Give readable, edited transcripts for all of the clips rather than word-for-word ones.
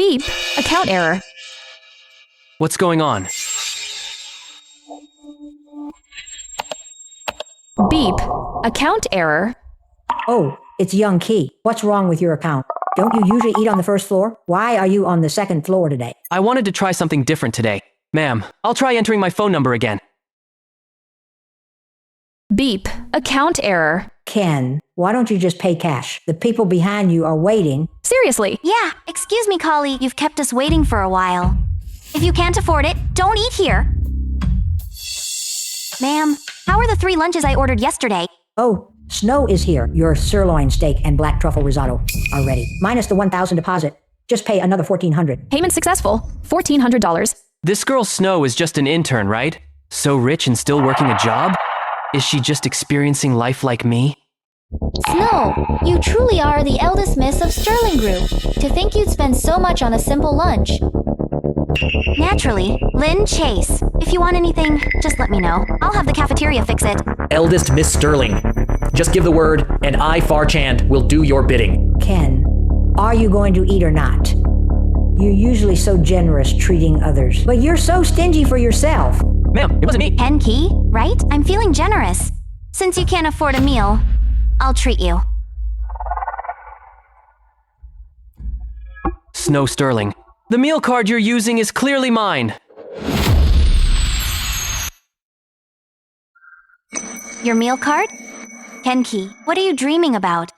Beep, account error. What's going on? Beep, account error. Oh, it's Xianxia. What's wrong with your account? Don't you usually eat on the first floor? Why are you on the second floor today? I wanted to try something different today. Ma'am, I'll try entering my phone number again. Beep, account error. Ken, why don't you just pay cash? The people behind you are waiting. Seriously? Yeah, excuse me, colleague. You've kept us waiting for a while. If you can't afford it, don't eat here. Ma'am, how are the 3 lunches I ordered yesterday? Oh, Snow is here. Your sirloin steak and black truffle risotto are ready. Minus the $1,000 deposit. Just pay another $1,400. Payment successful. $1,400. This girl Snow is just an intern, right? So rich and still working a job? Is she just experiencing life like me? Snow, you truly are the eldest miss of Sterling Group. To think you'd spend so much on a simple lunch. Naturally, Lynn Chase. If you want anything, just let me know. I'll have the cafeteria fix it. Eldest Miss Sterling. Just give the word, and I, Farchand, will do your bidding. Ken, are you going to eat or not? You're usually so generous treating others, but you're so stingy for yourself. Ma'am, it wasn't me. Ken Key, right? I'm feeling generous. Since you can't afford a meal, I'll treat you. Snow Sterling. The meal card you're using is clearly mine. Your meal card? Ken Key, what are you dreaming about?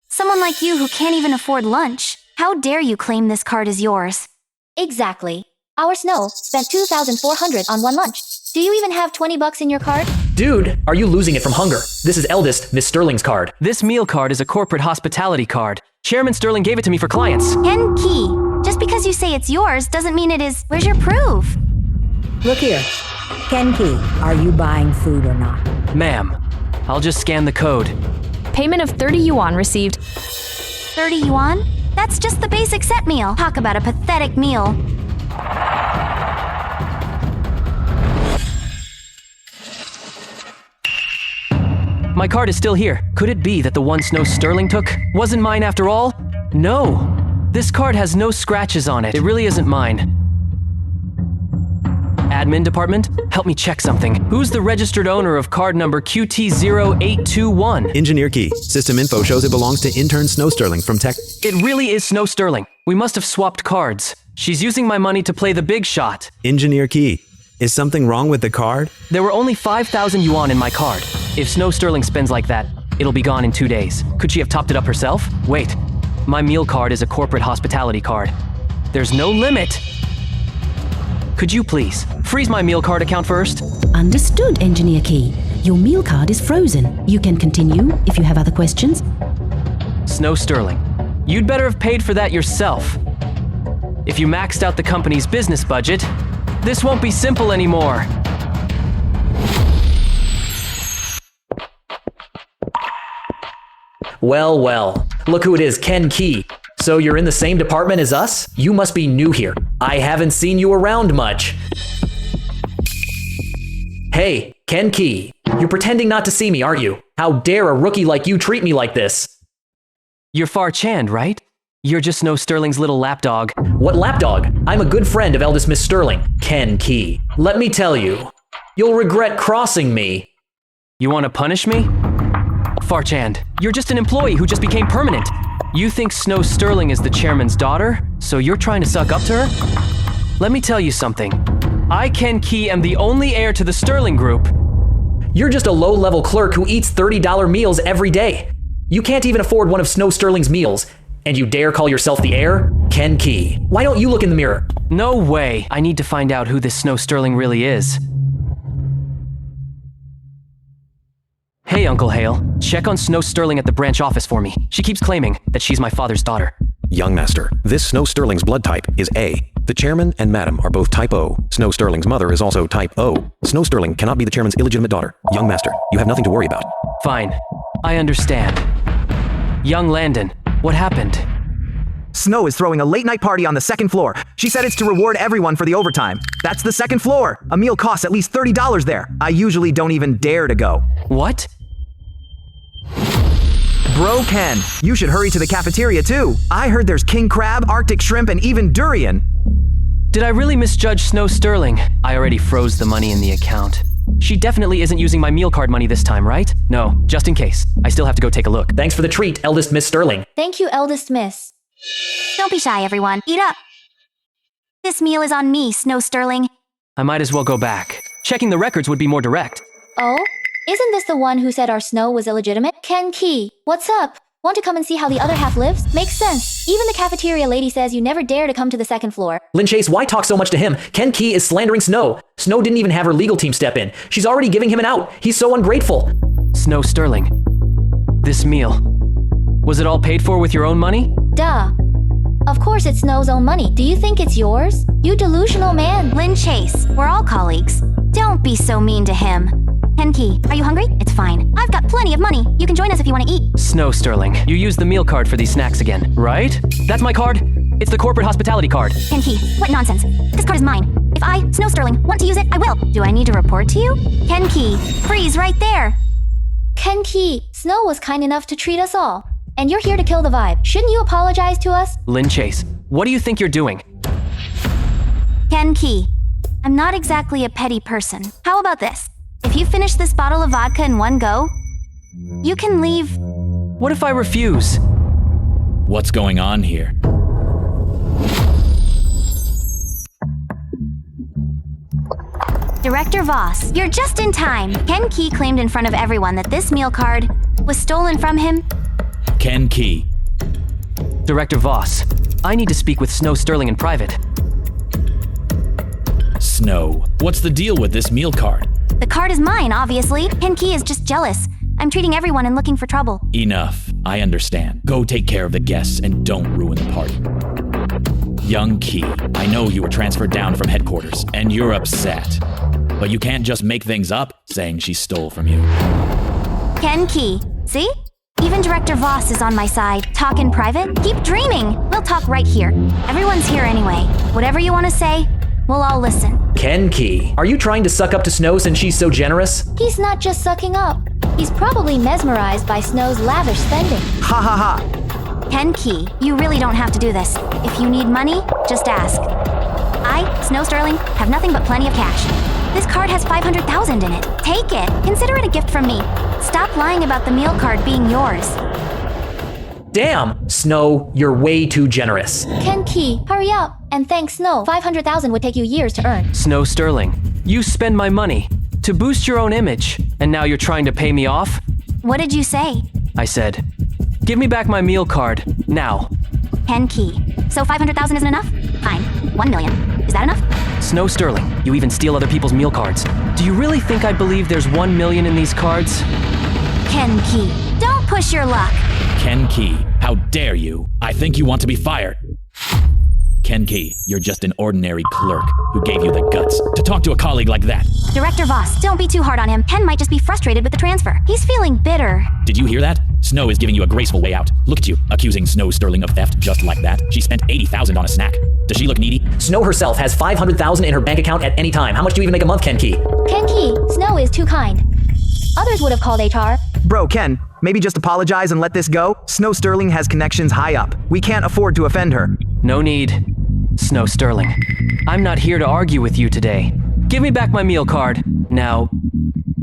Someone like you who can't even afford lunch. How dare you claim this card is yours? Exactly. Our Snow spent $2,400 on one lunch. Do you even have $20 in your card? Dude, are you losing it from hunger? This is eldest Miss Sterling's card. This meal card is a corporate hospitality card. Chairman Sterling gave it to me for clients. Ken Key, just because you say it's yours doesn't mean it is. Where's your proof? Look here. Ken Key, are you buying food or not? Ma'am, I'll just scan the code. Payment of 30 yuan received. 30 yuan? That's just the basic set meal. Talk about a pathetic meal. My card is still here. Could it be that the one Snow Sterling took wasn't mine after all? No. This card has no scratches on it. It really isn't mine. Admin department, help me check something. Who's the registered owner of card number QT0821? Engineer key. System info shows it belongs to intern Snow Sterling from Tech. It really is Snow Sterling. We must have swapped cards. She's using my money to play the big shot. Engineer key. Is something wrong with the card? There were only 5,000 yuan in my card. If Snow Sterling spends like that, it'll be gone in 2 days. Could she have topped it up herself? Wait, my meal card is a corporate hospitality card. There's no limit. Could you please freeze my meal card account first? Understood, Engineer Key. Your meal card is frozen. You can continue if you have other questions. Snow Sterling, you'd better have paid for that yourself. If you maxed out the company's business budget, this won't be simple anymore. Well, well. Look who it is, Ken Key. So you're in the same department as us? You must be new here. I haven't seen you around much. Hey, Ken Key. You're pretending not to see me, aren't you? How dare a rookie like you treat me like this? You're Farchand, right? You're just Snow Sterling's little lapdog. What lapdog? I'm a good friend of eldest Miss Sterling, Ken Key. Let me tell you, you'll regret crossing me. You want to punish me? Farchand, you're just an employee who just became permanent. You think Snow Sterling is the chairman's daughter, so you're trying to suck up to her? Let me tell you something. I, Ken Key, am the only heir to the Sterling Group. You're just a low-level clerk who eats $30 meals every day. You can't even afford one of Snow Sterling's meals, and you dare call yourself the heir? Ken Key. Why don't you look in the mirror? No way. I need to find out who this Snow Sterling really is. Hey, Uncle Hale. Check on Snow Sterling at the branch office for me. She keeps claiming that she's my father's daughter. Young master, this Snow Sterling's blood type is A. The chairman and madam are both type O. Snow Sterling's mother is also type O. Snow Sterling cannot be the chairman's illegitimate daughter. Young master, you have nothing to worry about. Fine. I understand. Young Landon, what happened? Snow is throwing a late-night party on the second floor. She said it's to reward everyone for the overtime. That's the second floor. A meal costs at least $30 there. I usually don't even dare to go. What? Bro Ken, you should hurry to the cafeteria too. I heard there's king crab, arctic shrimp, and even durian. Did I really misjudge Snow Sterling? I already froze the money in the account. She definitely isn't using my meal card money this time, right? No, just in case. I still have to go take a look. Thanks for the treat, eldest Miss Sterling. Thank you, eldest miss. Don't be shy, everyone. Eat up. This meal is on me, Snow Sterling. I might as well go back. Checking the records would be more direct. Oh? Isn't this the one who said our snow was illegitimate? Ken Key, what's up? Want to come and see how the other half lives? Makes sense. Even the cafeteria lady says you never dare to come to the second floor. Lynn Chase, why talk so much to him? Ken Key is slandering Snow. Snow didn't even have her legal team step in. She's already giving him an out. He's so ungrateful. Snow Sterling. This meal. Was it all paid for with your own money? Duh. Of course it's Snow's own money. Do you think it's yours? You delusional man. Lynn Chase, we're all colleagues. Don't be so mean to him. Ken Key, are you hungry? It's fine. I've got plenty of money. You can join us if you want to eat. Snow Sterling, you used the meal card for these snacks again, right? That's my card. It's the corporate hospitality card. Ken Key, what nonsense. This card is mine. If I, Snow Sterling, want to use it, I will. Do I need to report to you? Ken Key, freeze right there. Ken Key, Snow was kind enough to treat us all. And you're here to kill the vibe. Shouldn't you apologize to us? Lynn Chase, what do you think you're doing? Ken Key, I'm not exactly a petty person. How about this? If you finish this bottle of vodka in one go, you can leave. What if I refuse? What's going on here? Director Voss, you're just in time. Ken Key claimed in front of everyone that this meal card was stolen from him. Ken Key. Director Voss, I need to speak with Snow Sterling in private. Snow, what's the deal with this meal card? The card is mine, obviously. Ken Key is just jealous. I'm treating everyone and looking for trouble. Enough. I understand. Go take care of the guests and don't ruin the party. Young Key, I know you were transferred down from headquarters, and you're upset. But you can't just make things up saying she stole from you. Ken Key, see? Even Director Voss is on my side. Talk in private? Keep dreaming. We'll talk right here. Everyone's here anyway. Whatever you want to say, we'll all listen. Ken Key, are you trying to suck up to Snow since she's so generous? He's not just sucking up. He's probably mesmerized by Snow's lavish spending. Ha ha ha. Ken Key, you really don't have to do this. If you need money, just ask. I, Snow Sterling, have nothing but plenty of cash. This card has $500,000 in it. Take it. Consider it a gift from me. Stop lying about the meal card being yours. Damn, Snow, you're way too generous. Ken Key, hurry up. And thanks Snow, $500,000 would take you years to earn. Snow Sterling, you spend my money to boost your own image, and now you're trying to pay me off? What did you say? I said, give me back my meal card, now. Ken Key. So $500,000 isn't enough? Fine. $1 million. Is that enough? Snow Sterling, you even steal other people's meal cards. Do you really think I believe there's 1 million in these cards? Ken Key, don't push your luck. Ken Key, how dare you? I think you want to be fired. Ken Key, you're just an ordinary clerk who gave you the guts to talk to a colleague like that. Director Voss, don't be too hard on him. Ken might just be frustrated with the transfer. He's feeling bitter. Did you hear that? Snow is giving you a graceful way out. Look at you, accusing Snow Sterling of theft just like that. She spent $80,000 on a snack. Does she look needy? Snow herself has $500,000 in her bank account at any time. How much do you even make a month, Ken Key? Ken Key, Snow is too kind. Others would have called HR. Bro, Ken, maybe just apologize and let this go? Snow Sterling has connections high up. We can't afford to offend her. No need, Snow Sterling. I'm not here to argue with you today. Give me back my meal card. Now.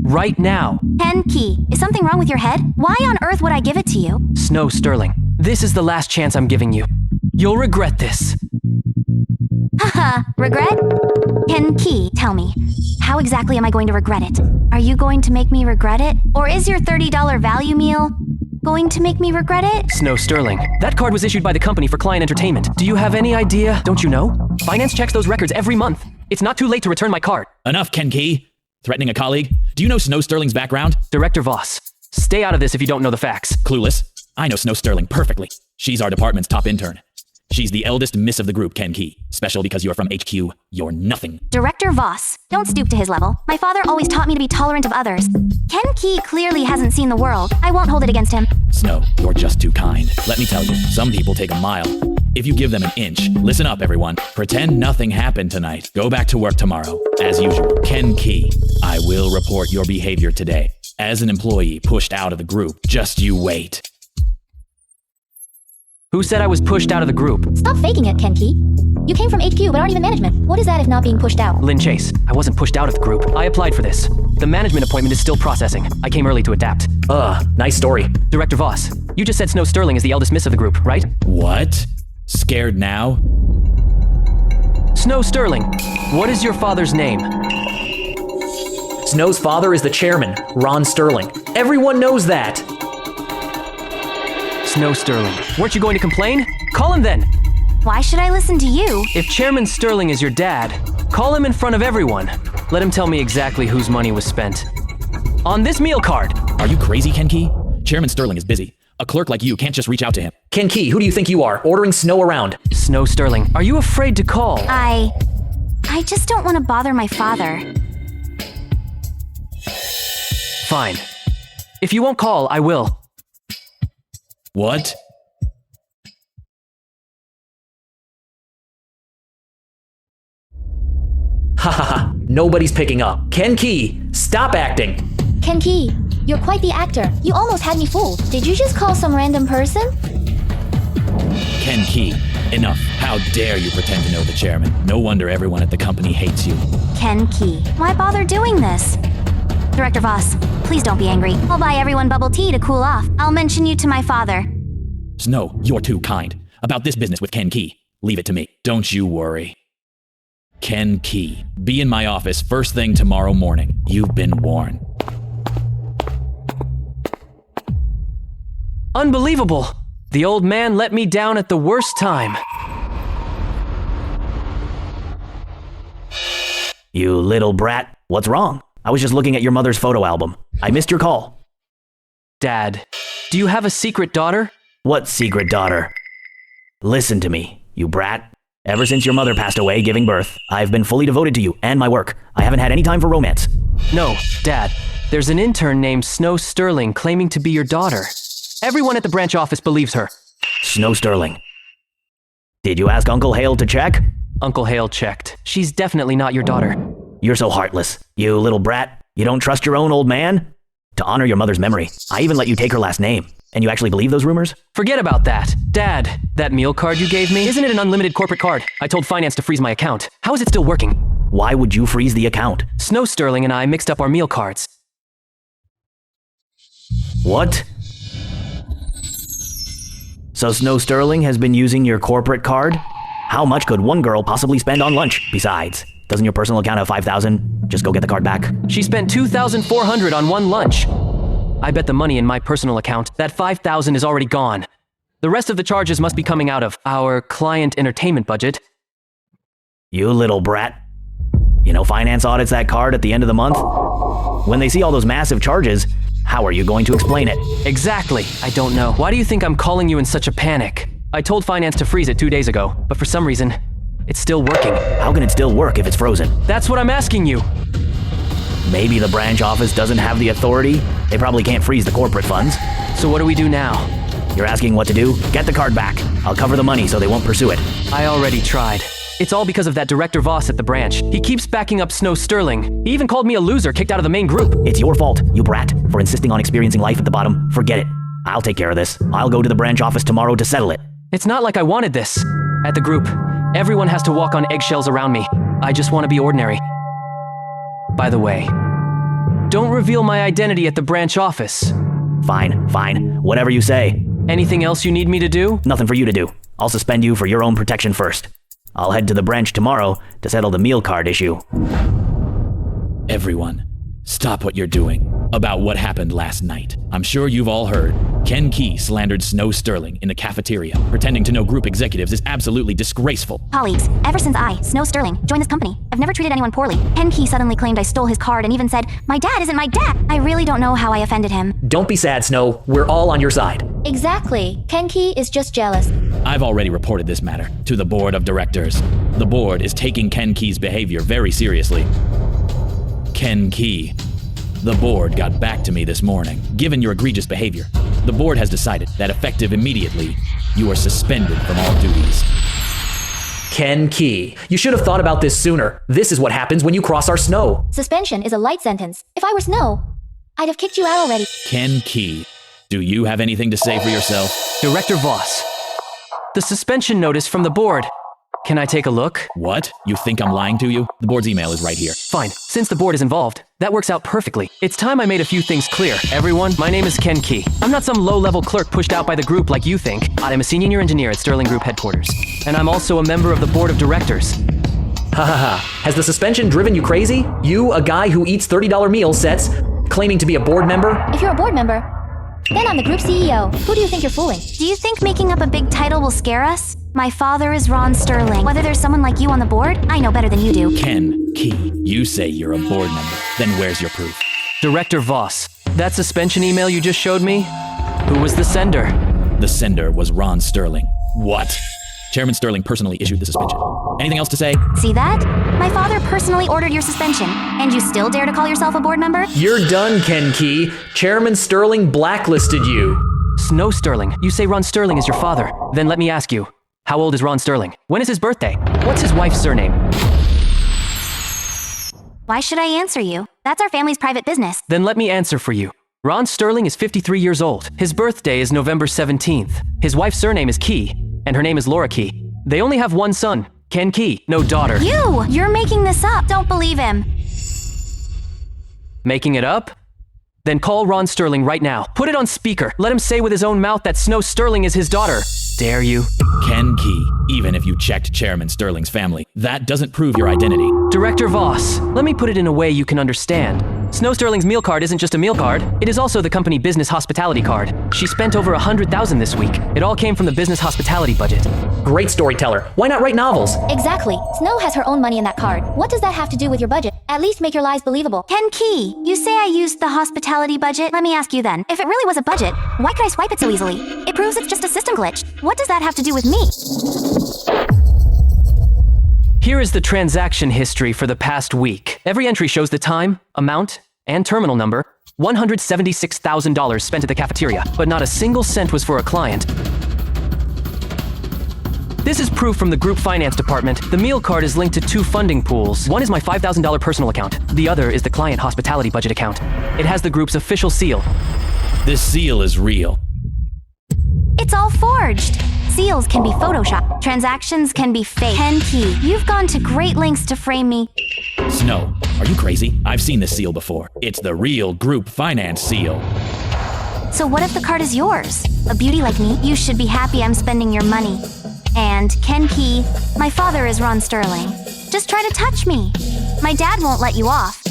Right now. Ken Key, is something wrong with your head? Why on earth would I give it to you? Snow Sterling, this is the last chance I'm giving you. You'll regret this. Haha, regret? Ken Key, tell me, how exactly am I going to regret it? Are you going to make me regret it? Or is your $30 value meal going to make me regret it? Snow Sterling, that card was issued by the company for client entertainment. Do you have any idea? Don't you know? Finance checks those records every month. It's not too late to return my card. Enough, Ken Key. Threatening a colleague? Do you know Snow Sterling's background? Director Voss, stay out of this if you don't know the facts. Clueless? I know Snow Sterling perfectly. She's our department's top intern. She's the eldest miss of the group, Ken Key. Special because you're from HQ, you're nothing. Director Voss, don't stoop to his level. My father always taught me to be tolerant of others. Ken Key clearly hasn't seen the world. I won't hold it against him. Snow, you're just too kind. Let me tell you, some people take a mile. If you give them an inch, listen up everyone. Pretend nothing happened tonight. Go back to work tomorrow. As usual, Ken Key, I will report your behavior today. As an employee pushed out of the group, just you wait. Who said I was pushed out of the group? Stop faking it, Ken Key. You came from HQ but aren't even management. What is that if not being pushed out? Lynn Chase. I wasn't pushed out of the group. I applied for this. The management appointment is still processing. I came early to adapt. Nice story. Director Voss, you just said Snow Sterling is the eldest miss of the group, right? What? Scared now? Snow Sterling, what is your father's name? Snow's father is the chairman, Ron Sterling. Everyone knows that. Snow Sterling. Weren't you going to complain? Call him then. Why should I listen to you? If Chairman Sterling is your dad, call him in front of everyone. Let him tell me exactly whose money was spent. On this meal card. Are you crazy, Ken Key? Chairman Sterling is busy. A clerk like you can't just reach out to him. Ken Key, who do you think you are, ordering Snow around? Snow Sterling, are you afraid to call? I just don't want to bother my father. Fine. If you won't call, I will. What? Hahaha, nobody's picking up. Ken Key, stop acting. Ken Key, you're quite the actor. You almost had me fooled. Did you just call some random person? Ken Key, enough. How dare you pretend to know the chairman? No wonder everyone at the company hates you. Ken Key, why bother doing this? Director Voss, please don't be angry. I'll buy everyone bubble tea to cool off. I'll mention you to my father. Snow, you're too kind. About this business with Ken Key, leave it to me. Don't you worry. Ken Key, be in my office first thing tomorrow morning. You've been warned. Unbelievable! The old man let me down at the worst time. You little brat, what's wrong? I was just looking at your mother's photo album. I missed your call. Dad, do you have a secret daughter? What secret daughter? Listen to me, you brat. Ever since your mother passed away giving birth, I've been fully devoted to you and my work. I haven't had any time for romance. No, Dad. There's an intern named Snow Sterling claiming to be your daughter. Everyone at the branch office believes her. Snow Sterling. Did you ask Uncle Hale to check? Uncle Hale checked. She's definitely not your daughter. You're so heartless, you little brat. You don't trust your own old man? To honor your mother's memory, I even let you take her last name. And you actually believe those rumors? Forget about that. Dad, that meal card you gave me, isn't it an unlimited corporate card? I told finance to freeze my account. How is it still working? Why would you freeze the account? Snow Sterling and I mixed up our meal cards. What? So Snow Sterling has been using your corporate card? How much could one girl possibly spend on lunch? Besides, doesn't your personal account have 5,000? Just go get the card back. She spent 2,400 on one lunch. I bet the money in my personal account, that 5,000 is already gone. The rest of the charges must be coming out of our client entertainment budget. You little brat. You know finance audits that card at the end of the month? When they see all those massive charges, how are you going to explain it? Exactly. I don't know. Why do you think I'm calling you in such a panic? I told finance to freeze it 2 days ago, but for some reason, it's still working. How can it still work if it's frozen? That's what I'm asking you. Maybe the branch office doesn't have the authority. They probably can't freeze the corporate funds. So what do we do now? You're asking what to do? Get the card back. I'll cover the money so they won't pursue it. I already tried. It's all because of that Director Voss at the branch. He keeps backing up Snow Sterling. He even called me a loser, kicked out of the main group. It's your fault, you brat, for insisting on experiencing life at the bottom. Forget it. I'll take care of this. I'll go to the branch office tomorrow to settle it. It's not like I wanted this. At the group, everyone has to walk on eggshells around me. I just want to be ordinary. By the way, don't reveal my identity at the branch office. Fine, fine. Whatever you say. Anything else you need me to do? Nothing for you to do. I'll suspend you for your own protection first. I'll head to the branch tomorrow to settle the meal card issue. Everyone, stop what you're doing about what happened last night. I'm sure you've all heard. Ken Key slandered Snow Sterling in the cafeteria. Pretending to know group executives is absolutely disgraceful. Colleagues, ever since I, Snow Sterling, joined this company, I've never treated anyone poorly. Ken Key suddenly claimed I stole his card and even said, "My dad isn't my dad." I really don't know how I offended him. Don't be sad, Snow. We're all on your side. Exactly. Ken Key is just jealous. I've already reported this matter to the board of directors. The board is taking Ken Key's behavior very seriously. Ken Key. The board got back to me this morning. Given your egregious behavior, the board has decided that effective immediately, you are suspended from all duties. Ken Key. You should have thought about this sooner. This is what happens when you cross our Snow. Suspension is a light sentence. If I were Snow, I'd have kicked you out already. Ken Key, do you have anything to say for yourself? Director Voss, The suspension notice from the board. Can I take a look? What? You think I'm lying to you? The board's email is right here. Fine. Since the board is involved, that works out perfectly. It's time I made a few things clear. Everyone, my name is Ken Key. I'm not some low-level clerk pushed out by the group like you think. I'm a senior engineer at Sterling Group headquarters. And I'm also a member of the board of directors. Ha ha ha. Has the suspension driven you crazy? You, a guy who eats $30 meal sets, claiming to be a board member? If you're a board member, then I'm the group CEO. Who do you think you're fooling? Do you think making up a big title will scare us? My father is Ron Sterling. Whether there's someone like you on the board, I know better than you do. Ken Key, you say you're a board member. Then where's your proof? Director Voss, that suspension email you just showed me? Who was the sender? The sender was Ron Sterling. What? Chairman Sterling personally issued the suspension. Anything else to say? See that? My father personally ordered your suspension, and you still dare to call yourself a board member? You're done, Ken Key. Chairman Sterling blacklisted you. Snow Sterling. You say Ron Sterling is your father. Then let me ask you, how old is Ron Sterling? When is his birthday? What's his wife's surname? Why should I answer you? That's our family's private business. Then let me answer for you. Ron Sterling is 53 years old. His birthday is November 17th. His wife's surname is Key, and her name is Laura Key. They only have one son, Ken Key, no daughter. You're making this up. Don't believe him. Making it up? Then call Ron Sterling right now. Put it on speaker. Let him say with his own mouth that Snow Sterling is his daughter. Dare you? Ken Key, even if you checked Chairman Sterling's family, that doesn't prove your identity. Director Voss, let me put it in a way you can understand. Snow Sterling's meal card isn't just a meal card. It is also the company business hospitality card. She spent over $100,000 this week. It all came from the business hospitality budget. Great storyteller. Why not write novels? Exactly. Snow has her own money in that card. What does that have to do with your budget? At least make your lies believable. Ken Key, you say I used the hospitality budget? Let me ask you then. If it really was a budget, why could I swipe it so easily? It proves it's just a system glitch. What does that have to do with me? Here is the transaction history for the past week. Every entry shows the time, amount, and terminal number. $176,000 spent at the cafeteria, but not a single cent was for a client. This is proof from the group finance department. The meal card is linked to two funding pools. One is my $5,000 personal account. The other is the client hospitality budget account. It has the group's official seal. This seal is real. It's all forged. Seals can be photoshopped. Transactions can be fake. Ken Key, you've gone to great lengths to frame me. Snow, are you crazy? I've seen this seal before. It's the real group finance seal. So what if the card is yours? A beauty like me, you should be happy I'm spending your money. And Ken Key, my father is Ron Sterling. Just try to touch me. My dad won't let you off.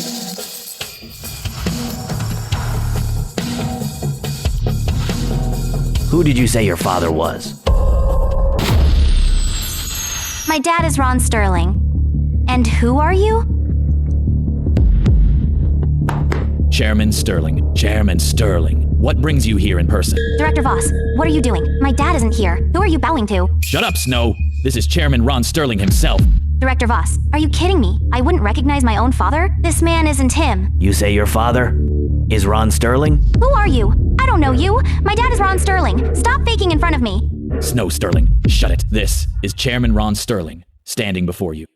Who did you say your father was? My dad is Ron Sterling. And who are you? Chairman Sterling. Chairman Sterling. What brings you here in person? Director Voss, what are you doing? My dad isn't here. Who are you bowing to? Shut up, Snow. This is Chairman Ron Sterling himself. Director Voss, are you kidding me? I wouldn't recognize my own father? This man isn't him. You say your father is Ron Sterling? Who are you? I don't know you. My dad is Ron Sterling. Stop faking in front of me. Snow Sterling, shut it. This is Chairman Ron Sterling, standing before you.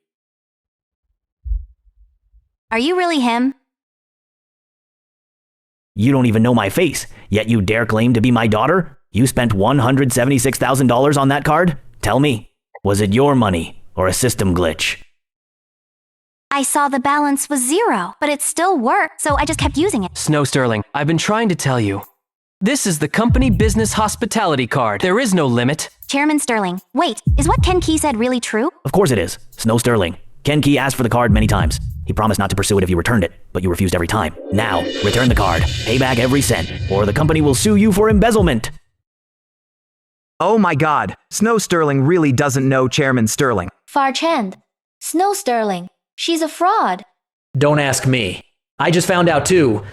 Are you really him? You don't even know my face, yet you dare claim to be my daughter? You spent $176,000 on that card? Tell me, was it your money or a system glitch? I saw the balance was 0, but it still worked, so I just kept using it. Snow Sterling, I've been trying to tell you. This is the company business hospitality card. There is no limit. Chairman Sterling, wait, is what Ken Key said really true? Of course it is. Snow Sterling. Ken Key asked for the card many times. He promised not to pursue it if you returned it, but you refused every time. Now, return the card, pay back every cent, or the company will sue you for embezzlement. Oh my god, Snow Sterling really doesn't know Chairman Sterling. Farchand. Snow Sterling. She's a fraud. Don't ask me. I just found out too.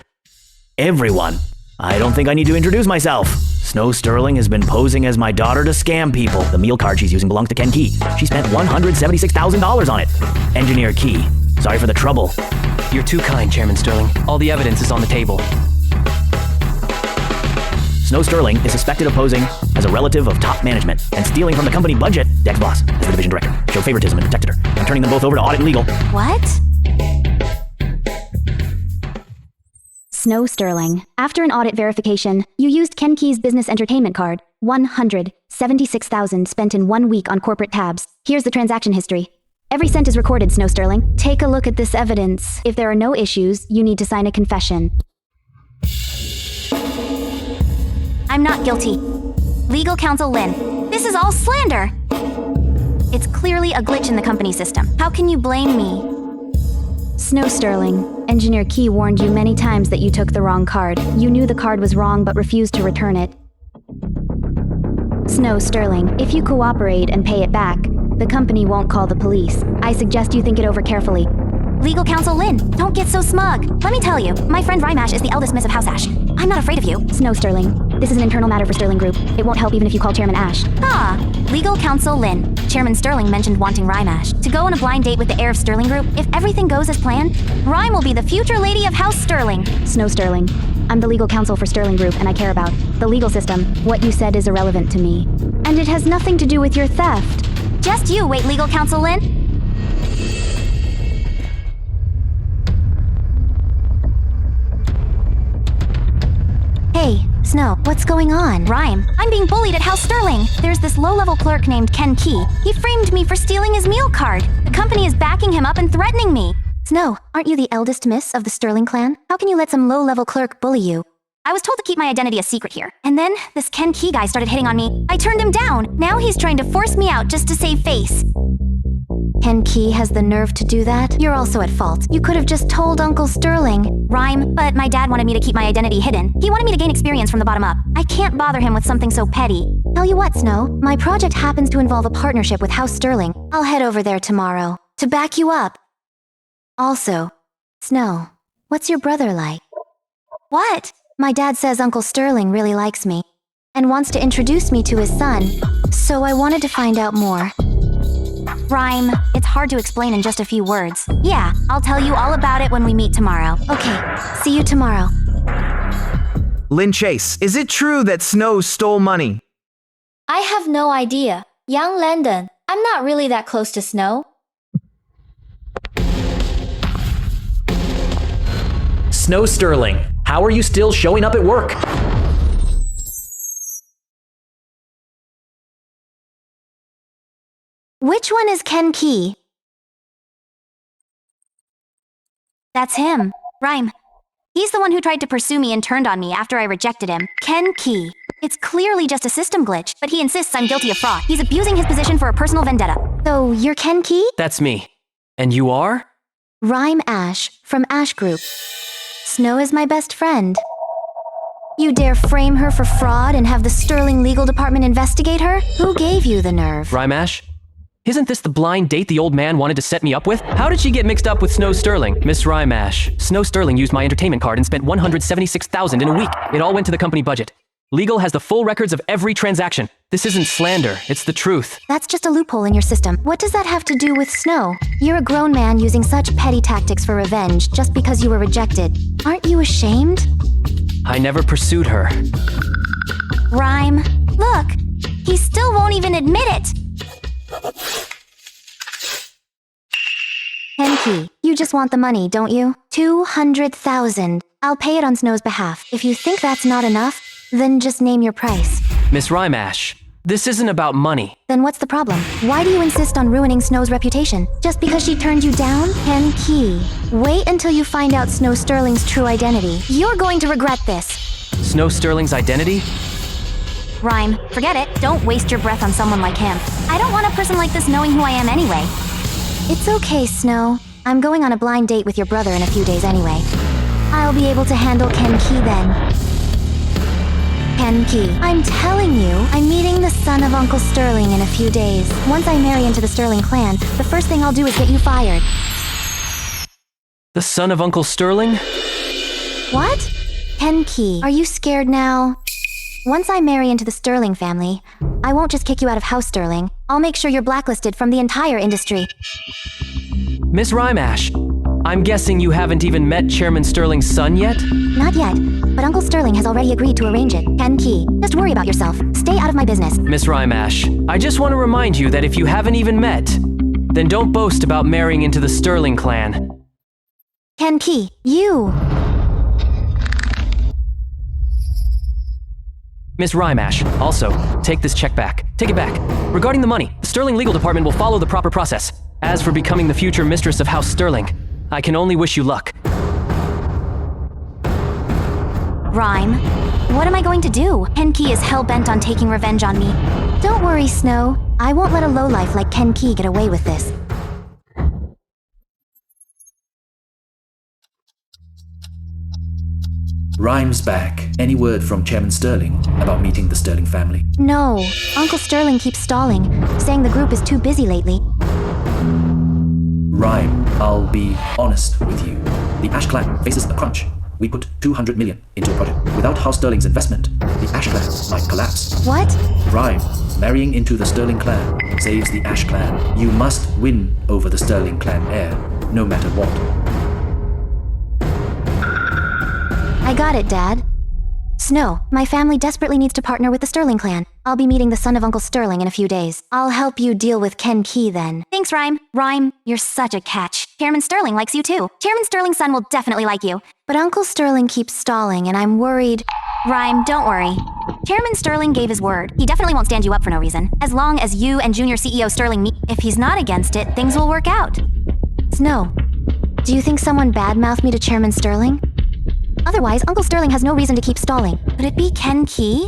Everyone, I don't think I need to introduce myself. Snow Sterling has been posing as my daughter to scam people. The meal card she's using belongs to Ken Key. She spent $176,000 on it. Engineer Key, sorry for the trouble. You're too kind, Chairman Sterling. All the evidence is on the table. Snow Sterling is suspected of posing as a relative of top management and stealing from the company budget. Dex Boss, as the division director, showed favoritism and protected her. I'm turning them both over to audit and legal. What? Snow Sterling. After an audit verification, you used Ken Key's business entertainment card, $176,000. $76,000 spent in 1 week on corporate tabs. Here's the transaction history. Every cent is recorded, Snow Sterling. Take a look at this evidence. If there are no issues, you need to sign a confession. I'm not guilty. Legal counsel Lynn. This is all slander! It's clearly a glitch in the company system. How can you blame me? Snow Sterling, Engineer Key warned you many times that you took the wrong card. You knew the card was wrong but refused to return it. Snow Sterling, if you cooperate and pay it back, the company won't call the police. I suggest you think it over carefully. Legal counsel Lynn, don't get so smug. Let me tell you, my friend Rymash is the eldest miss of House Ash. I'm not afraid of you. Snow Sterling, this is an internal matter for Sterling Group. It won't help even if you call Chairman Ash. Ah, legal counsel Lynn. Chairman Sterling mentioned wanting Rymash to go on a blind date with the heir of Sterling Group. If everything goes as planned, Rhyme will be the future lady of House Sterling. Snow Sterling, I'm the legal counsel for Sterling Group and I care about the legal system. What you said is irrelevant to me. And it has nothing to do with your theft. Just you wait, legal counsel Lynn. Hey, Snow, what's going on? Rhyme, I'm being bullied at House Sterling. There's this low-level clerk named Ken Key. He framed me for stealing his meal card. The company is backing him up and threatening me. Snow, aren't you the eldest miss of the Sterling clan? How can you let some low-level clerk bully you? I was told to keep my identity a secret here. And then, this Ken Key guy started hitting on me. I turned him down. Now he's trying to force me out just to save face. Ken Key has the nerve to do that? You're also at fault. You could have just told Uncle Sterling. Rhyme, but my dad wanted me to keep my identity hidden. He wanted me to gain experience from the bottom up. I can't bother him with something so petty. Tell you what, Snow, my project happens to involve a partnership with House Sterling. I'll head over there tomorrow to back you up. Also, Snow, what's your brother like? What? My dad says Uncle Sterling really likes me and wants to introduce me to his son, so I wanted to find out more. Rhyme, it's hard to explain in just a few words. Yeah, I'll tell you all about it when we meet tomorrow. Okay, see you tomorrow. Lynn Chase, is it true that Snow stole money? I have no idea. Young Landon, I'm not really that close to Snow. Snow Sterling, how are you still showing up at work? Which one is Ken Key? That's him. Rhyme. He's the one who tried to pursue me and turned on me after I rejected him. Ken Key. It's clearly just a system glitch, but he insists I'm guilty of fraud. He's abusing his position for a personal vendetta. So, you're Ken Key? That's me. And you are? Rhyme Ash, from Ash Group. Snow is my best friend. You dare frame her for fraud and have the Sterling Legal Department investigate her? Who gave you the nerve? Rymash? Isn't this the blind date the old man wanted to set me up with? How did she get mixed up with Snow Sterling? Miss Rymash, Snow Sterling used my entertainment card and spent $176,000 in a week. It all went to the company budget. Legal has the full records of every transaction. This isn't slander, it's the truth. That's just a loophole in your system. What does that have to do with Snow? You're a grown man using such petty tactics for revenge just because you were rejected. Aren't you ashamed? I never pursued her. Rhyme. Look, he still won't even admit it. Henke, you just want the money, don't you? 200,000. I'll pay it on Snow's behalf. If you think that's not enough, then just name your price. Miss Rymash, this isn't about money. Then what's the problem? Why do you insist on ruining Snow's reputation? Just because she turned you down? Henke, wait until you find out Snow Sterling's true identity. You're going to regret this. Snow Sterling's identity? Rhyme, forget it. Don't waste your breath on someone like him. I don't want a person like this knowing who I am anyway. It's okay, Snow. I'm going on a blind date with your brother in a few days anyway. I'll be able to handle Ken Key then. Ken Key, I'm telling you, I'm meeting the son of Uncle Sterling in a few days. Once I marry into the Sterling clan, the first thing I'll do is get you fired. The son of Uncle Sterling? What? Ken Key, are you scared now? Once I marry into the Sterling family, I won't just kick you out of House Sterling. I'll make sure you're blacklisted from the entire industry. Miss Rymash, I'm guessing you haven't even met Chairman Sterling's son yet? Not yet, but Uncle Sterling has already agreed to arrange it. Ken Key, just worry about yourself. Stay out of my business. Miss Rymash, I just want to remind you that if you haven't even met, then don't boast about marrying into the Sterling clan. Ken Key, you... Miss Rymash, also, take this check back. Take it back. Regarding the money, the Sterling legal department will follow the proper process. As for becoming the future mistress of House Sterling, I can only wish you luck. Rhyme. What am I going to do? Ken-Ki is hell-bent on taking revenge on me. Don't worry, Snow. I won't let a lowlife like Ken-Ki get away with this. Rhyme's back. Any word from Chairman Sterling about meeting the Sterling family? No. Uncle Sterling keeps stalling, saying the group is too busy lately. Rhyme, I'll be honest with you. The Ash Clan faces a crunch. We put 200 million into a project. Without House Sterling's investment, the Ash Clan might collapse. What? Rhyme, marrying into the Sterling clan saves the Ash Clan. You must win over the Sterling clan heir, no matter what. I got it, Dad. Snow, my family desperately needs to partner with the Sterling clan. I'll be meeting the son of Uncle Sterling in a few days. I'll help you deal with Ken-Ki then. Thanks, Rhyme. Rhyme, you're such a catch. Chairman Sterling likes you too. Chairman Sterling's son will definitely like you. But Uncle Sterling keeps stalling and I'm worried. Rhyme, don't worry. Chairman Sterling gave his word. He definitely won't stand you up for no reason. As long as you and Junior CEO Sterling meet, if he's not against it, things will work out. Snow, do you think someone badmouthed me to Chairman Sterling? Otherwise, Uncle Sterling has no reason to keep stalling. Could it be Ken-Ki?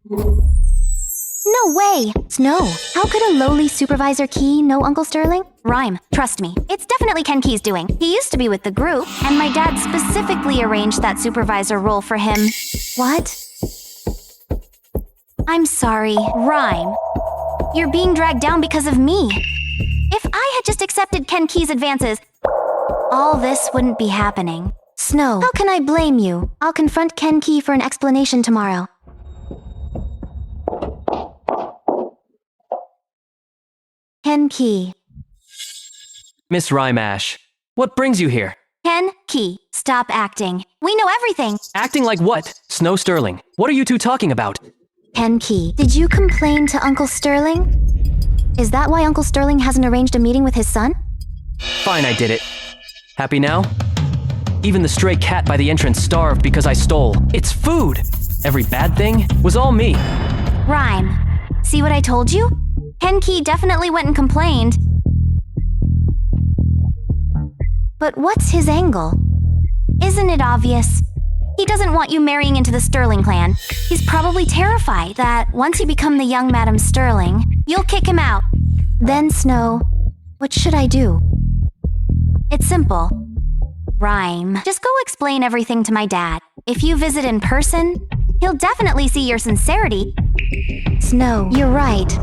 No way! Snow, how could a lowly supervisor Ki know Uncle Sterling? Rhyme, trust me. It's definitely Ken-Ki's doing. He used to be with the group, and my dad specifically arranged that supervisor role for him. What? I'm sorry, Rhyme. You're being dragged down because of me. If I had just accepted Ken-Ki's advances, all this wouldn't be happening. Snow, how can I blame you? I'll confront Ken-Ki for an explanation tomorrow. Ken-Ki. Miss Rymash, what brings you here? Ken-Ki, stop acting. We know everything. Acting like what? Snow Sterling, what are you two talking about? Ken-Ki, did you complain to Uncle Sterling? Is that why Uncle Sterling hasn't arranged a meeting with his son? Fine, I did it. Happy now? Even the stray cat by the entrance starved because I stole its food. Every bad thing was all me. Rhyme. See what I told you? Ken-Ki definitely went and complained. But what's his angle? Isn't it obvious? He doesn't want you marrying into the Sterling clan. He's probably terrified that once you become the young Madam Sterling, you'll kick him out. Then, Snow, what should I do? It's simple. Rhyme. Just go explain everything to my dad. If you visit in person, he'll definitely see your sincerity. Snow, you're right.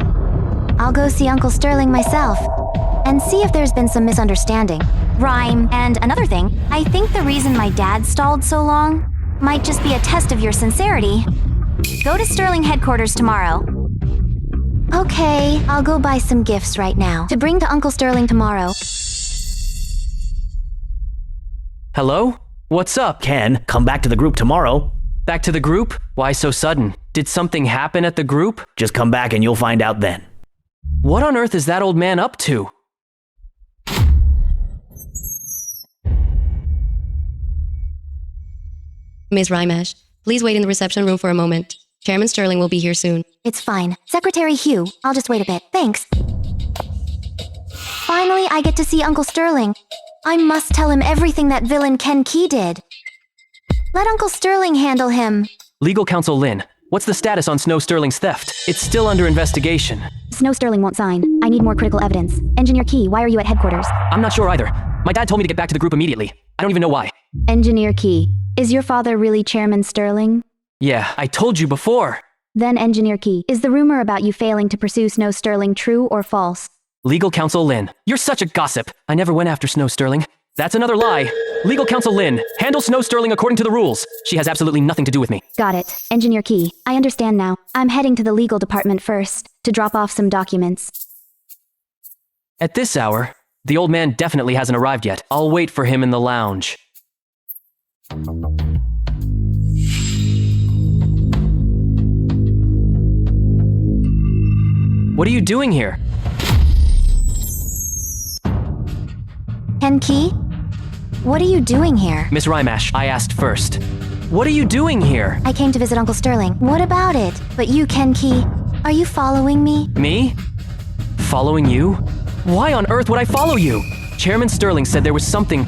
I'll go see Uncle Sterling myself and see if there's been some misunderstanding. Rhyme. And another thing, I think the reason my dad stalled so long might just be a test of your sincerity. Go to Sterling headquarters tomorrow. Okay, I'll go buy some gifts right now to bring to Uncle Sterling tomorrow. Hello? What's up? Ken, come back to the group tomorrow. Back to the group? Why so sudden? Did something happen at the group? Just come back and you'll find out then. What on earth is that old man up to? Ms. Rymash, please wait in the reception room for a moment. Chairman Sterling will be here soon. It's fine. Secretary Hugh, I'll just wait a bit. Thanks. Finally, I get to see Uncle Sterling. I must tell him everything that villain Ken-Ki did. Let Uncle Sterling handle him. Legal counsel Lin, what's the status on Snow Sterling's theft? It's still under investigation. Snow Sterling won't sign. I need more critical evidence. Engineer Key, why are you at headquarters? I'm not sure either. My dad told me to get back to the group immediately. I don't even know why. Engineer Key, is your father really Chairman Sterling? Yeah, I told you before. Then Engineer Key, is the rumor about you failing to pursue Snow Sterling true or false? Legal counsel Lin, you're such a gossip. I never went after Snow Sterling. That's another lie. Legal counsel Lin, handle Snow Sterling according to the rules. She has absolutely nothing to do with me. Got it. Engineer Key, I understand now. I'm heading to the legal department first to drop off some documents. At this hour, the old man definitely hasn't arrived yet. I'll wait for him in the lounge. What are you doing here? Ken-Ki? What are you doing here? Miss Rymash, I asked first. What are you doing here? I came to visit Uncle Sterling. What about it? But you, Ken Key, are you following me? Me? Following you? Why on earth would I follow you? Chairman Sterling said there was something.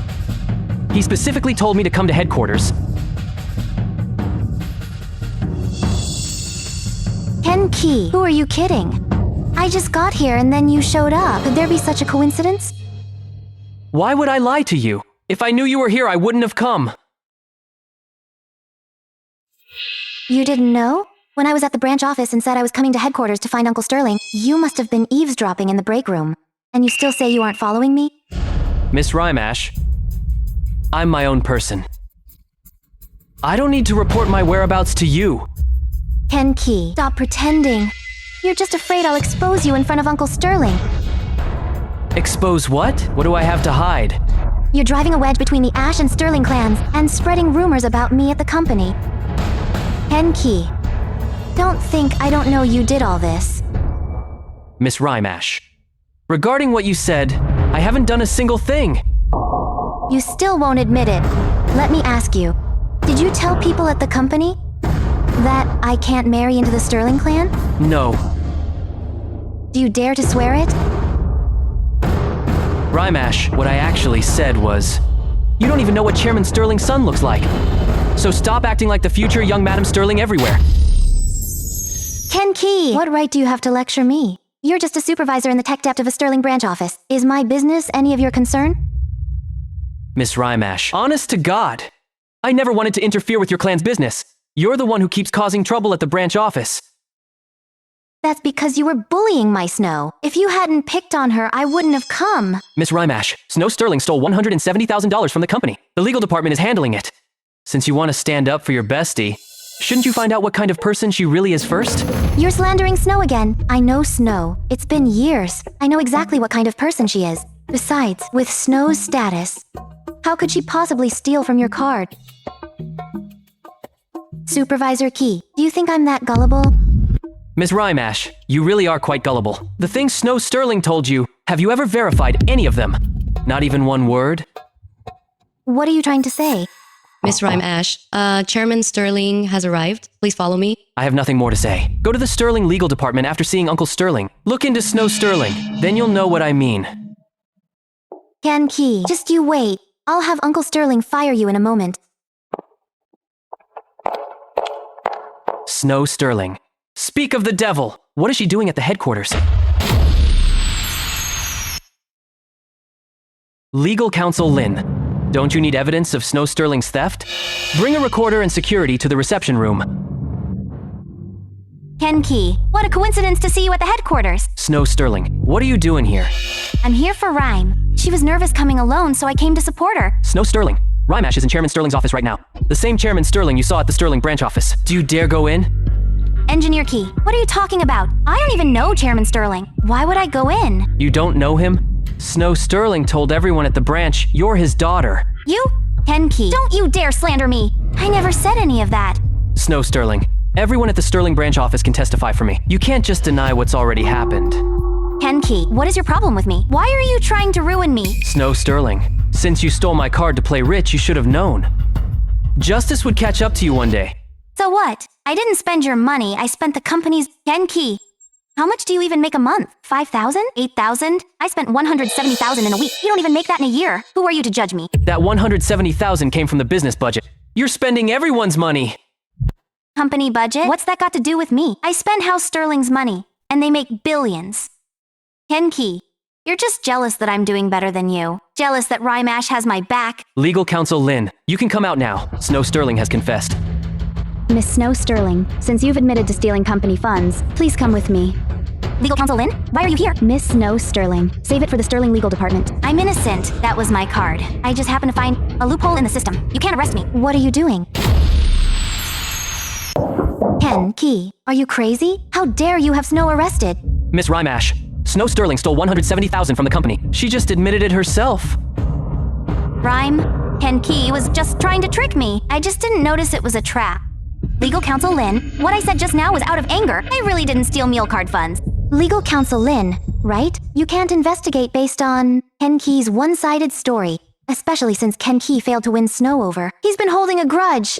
He specifically told me to come to headquarters. Ken Key, who are you kidding? I just got here and then you showed up. Could there be such a coincidence? Why would I lie to you? If I knew you were here, I wouldn't have come. You didn't know? When I was at the branch office and said I was coming to headquarters to find Uncle Sterling, you must have been eavesdropping in the break room. And you still say you aren't following me? Miss Rymash, I'm my own person. I don't need to report my whereabouts to you. Ken Key, stop pretending. You're just afraid I'll expose you in front of Uncle Sterling. Expose what? What do I have to hide? You're driving a wedge between the Ash and Sterling clans and spreading rumors about me at the company. Ken Key, don't think I don't know you did all this. Miss Rymash, regarding what you said, I haven't done a single thing. You still won't admit it. Let me ask you, did you tell people at the company that I can't marry into the Sterling clan? No. Do you dare to swear it? Rymash, what I actually said was, you don't even know what Chairman Sterling's son looks like. So stop acting like the future young Madam Sterling everywhere. Ken Key, what right do you have to lecture me? You're just a supervisor in the tech dept of a Sterling branch office. Is my business any of your concern? Miss Rymash, honest to God, I never wanted to interfere with your clan's business. You're the one who keeps causing trouble at the branch office. That's because you were bullying my Snow. If you hadn't picked on her, I wouldn't have come. Miss Rymash, Snow Sterling stole $170,000 from the company. The legal department is handling it. Since you want to stand up for your bestie, shouldn't you find out what kind of person she really is first? You're slandering Snow again. I know Snow. It's been years. I know exactly what kind of person she is. Besides, with Snow's status, how could she possibly steal from your card? Supervisor Key, do you think I'm that gullible? Miss Rymash, you really are quite gullible. The things Snow Sterling told you, have you ever verified any of them? Not even one word? What are you trying to say? Miss Rymash, Chairman Sterling has arrived. Please follow me. I have nothing more to say. Go to the Sterling legal department after seeing Uncle Sterling. Look into Snow Sterling. Then you'll know what I mean. Ken Key, just you wait. I'll have Uncle Sterling fire you in a moment. Snow Sterling. Speak of the devil! What is she doing at the headquarters? Legal Counsel Lin. Don't you need evidence of Snow Sterling's theft? Bring a recorder and security to the reception room. Ken Key, what a coincidence to see you at the headquarters. Snow Sterling, what are you doing here? I'm here for Rhyme. She was nervous coming alone, so I came to support her. Snow Sterling. Rymash is in Chairman Sterling's office right now. The same Chairman Sterling you saw at the Sterling branch office. Do you dare go in? Engineer Key, what are you talking about? I don't even know Chairman Sterling. Why would I go in? You don't know him? Snow Sterling told everyone at the branch you're his daughter. You? Ken Key, don't you dare slander me. I never said any of that. Snow Sterling, everyone at the Sterling branch office can testify for me. You can't just deny what's already happened. Ken Key, what is your problem with me? Why are you trying to ruin me? Snow Sterling, since you stole my card to play rich, you should have known. Justice would catch up to you one day. So what? I didn't spend your money, I spent the company's. Ken Key. How much do you even make a month? 5,000? 8,000? I spent 170,000 in a week. You don't even make that in a year. Who are you to judge me? That 170,000 came from the business budget. You're spending everyone's money. Company budget? What's that got to do with me? I spend House Sterling's money, and they make billions. Ken Key, you're just jealous that I'm doing better than you. Jealous that Rymash has my back. Legal Counsel Lin, you can come out now. Snow Sterling has confessed. Miss Snow Sterling, since you've admitted to stealing company funds, please come with me. Legal Counsel Lin, why are you here? Miss Snow Sterling, save it for the Sterling Legal Department. I'm innocent. That was my card. I just happened to find a loophole in the system. You can't arrest me. What are you doing? Ken Key, are you crazy? How dare you have Snow arrested? Miss Rymash, Snow Sterling stole 170,000 from the company. She just admitted it herself. Rhyme, Ken Key was just trying to trick me. I just didn't notice it was a trap. Legal Counsel Lin, what I said just now was out of anger. I really didn't steal meal card funds. Legal Counsel Lin, right? You can't investigate based on Ken Key's one-sided story. especially since Ken Key failed to win Snow over. He's been holding a grudge.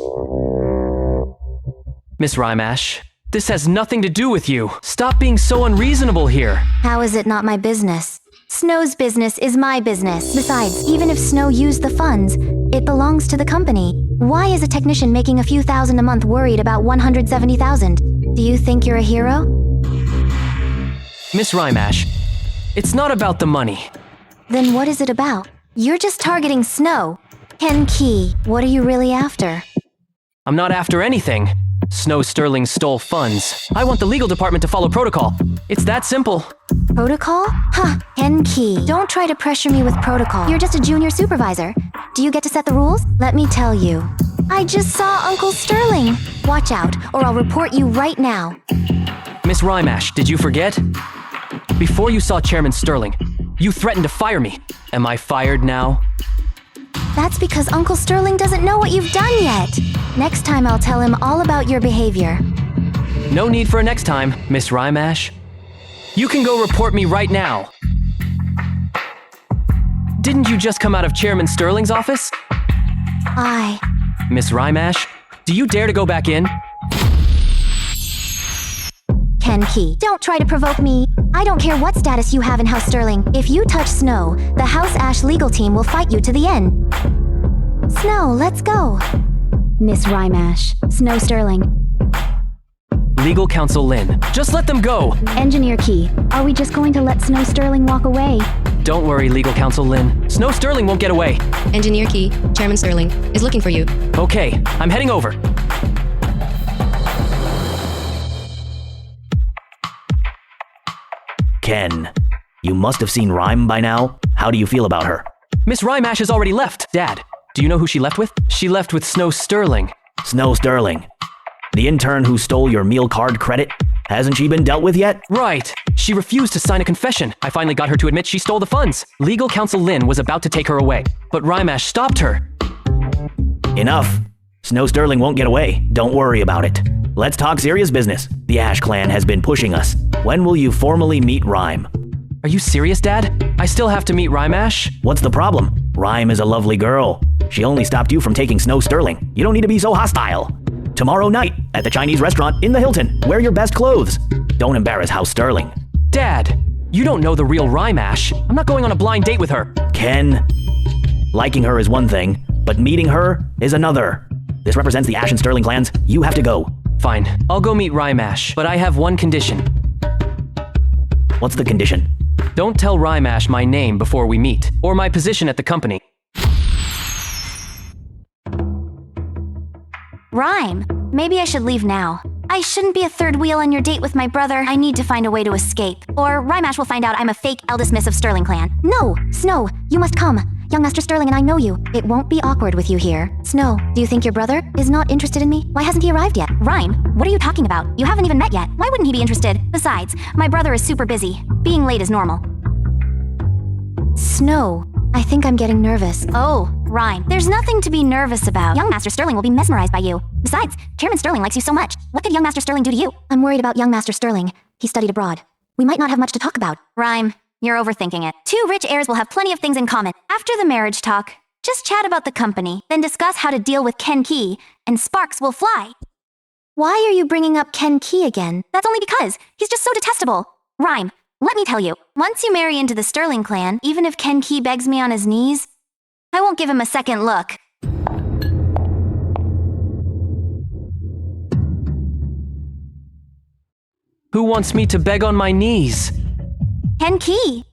Miss Rymash, this has nothing to do with you. Stop being so unreasonable here. How is it not my business? Snow's business is my business. Besides, even if Snow used the funds, it belongs to the company. Why is a technician making a few thousand a month worried about 170,000? Do you think you're a hero? Miss Rymash, it's not about the money. Then what is it about? You're just targeting Snow. Ken Key, what are you really after? I'm not after anything. Snow Sterling stole funds. I want the legal department to follow protocol. It's that simple. Protocol? Huh, Ken Key. Don't try to pressure me with protocol. You're just a junior supervisor. Do you get to set the rules? Let me tell you. I just saw Uncle Sterling. Watch out, or I'll report you right now. Miss Rymash, did you forget? Before you saw Chairman Sterling, you threatened to fire me. Am I fired now? That's because Uncle Sterling doesn't know what you've done yet. Next time I'll tell him all about your behavior. No need for a next time, Miss Rymash. You can go report me right now. Didn't you just come out of Chairman Sterling's office? Miss Rymash, do you dare to go back in? Ken Key, don't try to provoke me. I don't care what status you have in House Sterling. If you touch Snow, the House Ash legal team will fight you to the end. Snow, let's go. Miss Rymash, Snow Sterling. Legal Counsel Lin, just let them go! Engineer Key, are we just going to let Snow Sterling walk away? Don't worry, Legal Counsel Lin. Snow Sterling won't get away. Engineer Key, Chairman Sterling, is looking for you. Okay, I'm heading over. Ken, you must have seen Rhyme by now. How do you feel about her? Miss Rymash has already left. Dad, do you know who she left with? She left with Snow Sterling. Snow Sterling? The intern who stole your meal card credit? Hasn't she been dealt with yet? Right. She refused to sign a confession. I finally got her to admit she stole the funds. Legal Counsel Lin was about to take her away, but Rymash stopped her. Enough. Snow Sterling won't get away. Don't worry about it. Let's talk serious business. The Ash Clan has been pushing us. When will you formally meet Rhyme? Are you serious, Dad? I still have to meet Rymash? What's the problem? Rhyme is a lovely girl. She only stopped you from taking Snow Sterling. You don't need to be so hostile. Tomorrow night, at the Chinese restaurant in the Hilton, wear your best clothes. Don't embarrass House Sterling. Dad, you don't know the real Rymash. I'm not going on a blind date with her. Ken, liking her is one thing, but meeting her is another. This represents the Ash and Sterling clans. You have to go. Fine, I'll go meet Rymash, but I have one condition. What's the condition? Don't tell Rymash my name before we meet, or my position at the company. Rhyme, maybe I should leave now. I shouldn't be a third wheel on your date with my brother. I need to find a way to escape. Or Rymash will find out I'm a fake eldest miss of Sterling clan. No, Snow, you must come. Young Master Sterling and I know you. It won't be awkward with you here. Snow, do you think your brother is not interested in me? Why hasn't he arrived yet? Rhyme, what are you talking about? You haven't even met yet. Why wouldn't he be interested? Besides, my brother is super busy. Being late is normal. Snow, I think I'm getting nervous. Oh, Rhyme, there's nothing to be nervous about. Young Master Sterling will be mesmerized by you. Besides, Chairman Sterling likes you so much. What could Young Master Sterling do to you? I'm worried about Young Master Sterling. He studied abroad. We might not have much to talk about. Rhyme, you're overthinking it. Two rich heirs will have plenty of things in common. After the marriage talk, just chat about the company, then discuss how to deal with Ken Key, and sparks will fly. Why are you bringing up Ken Key again? That's only because he's just so detestable. Rhyme, let me tell you, once you marry into the Sterling clan, even if Ken Key begs me on his knees, I won't give him a second look. Who wants me to beg on my knees? Ken Key.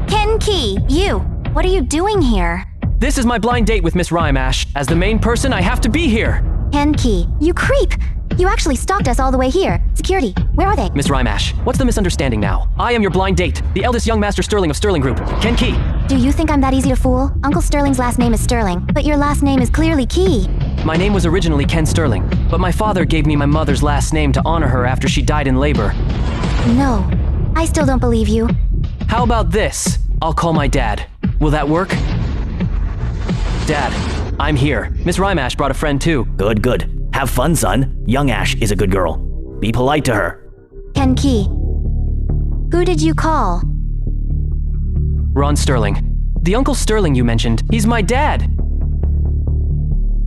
Ken Key, you. What are you doing here? This is my blind date with Miss Rymash. As the main person, I have to be here. Ken Key, you creep. You actually stalked us all the way here. Security, where are they? Miss Rymash, what's the misunderstanding now? I am your blind date, the eldest young Master Sterling of Sterling Group, Ken Key. Do you think I'm that easy to fool? Uncle Sterling's last name is Sterling, but your last name is clearly Key. My name was originally Ken Sterling, but my father gave me my mother's last name to honor her after she died in labor. No, I still don't believe you. How about this? I'll call my dad. Will that work? Dad, I'm here. Miss Rymash brought a friend too. Good, good. Have fun, son. Young Ash is a good girl. Be polite to her. Ken Key. Who did you call? Ron Sterling. The Uncle Sterling you mentioned, he's my dad.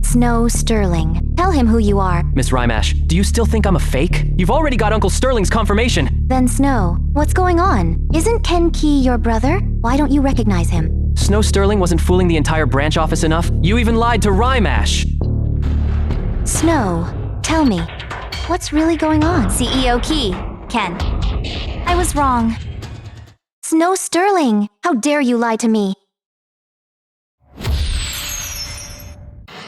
Snow Sterling. Tell him who you are. Miss Rymash, do you still think I'm a fake? You've already got Uncle Sterling's confirmation. Then Snow, what's going on? Isn't Ken Key your brother? Why don't you recognize him? Snow Sterling wasn't fooling the entire branch office enough. You even lied to Rymash. Snow, tell me, what's really going on? CEO Key. Ken. I was wrong. Snow Sterling, how dare you lie to me?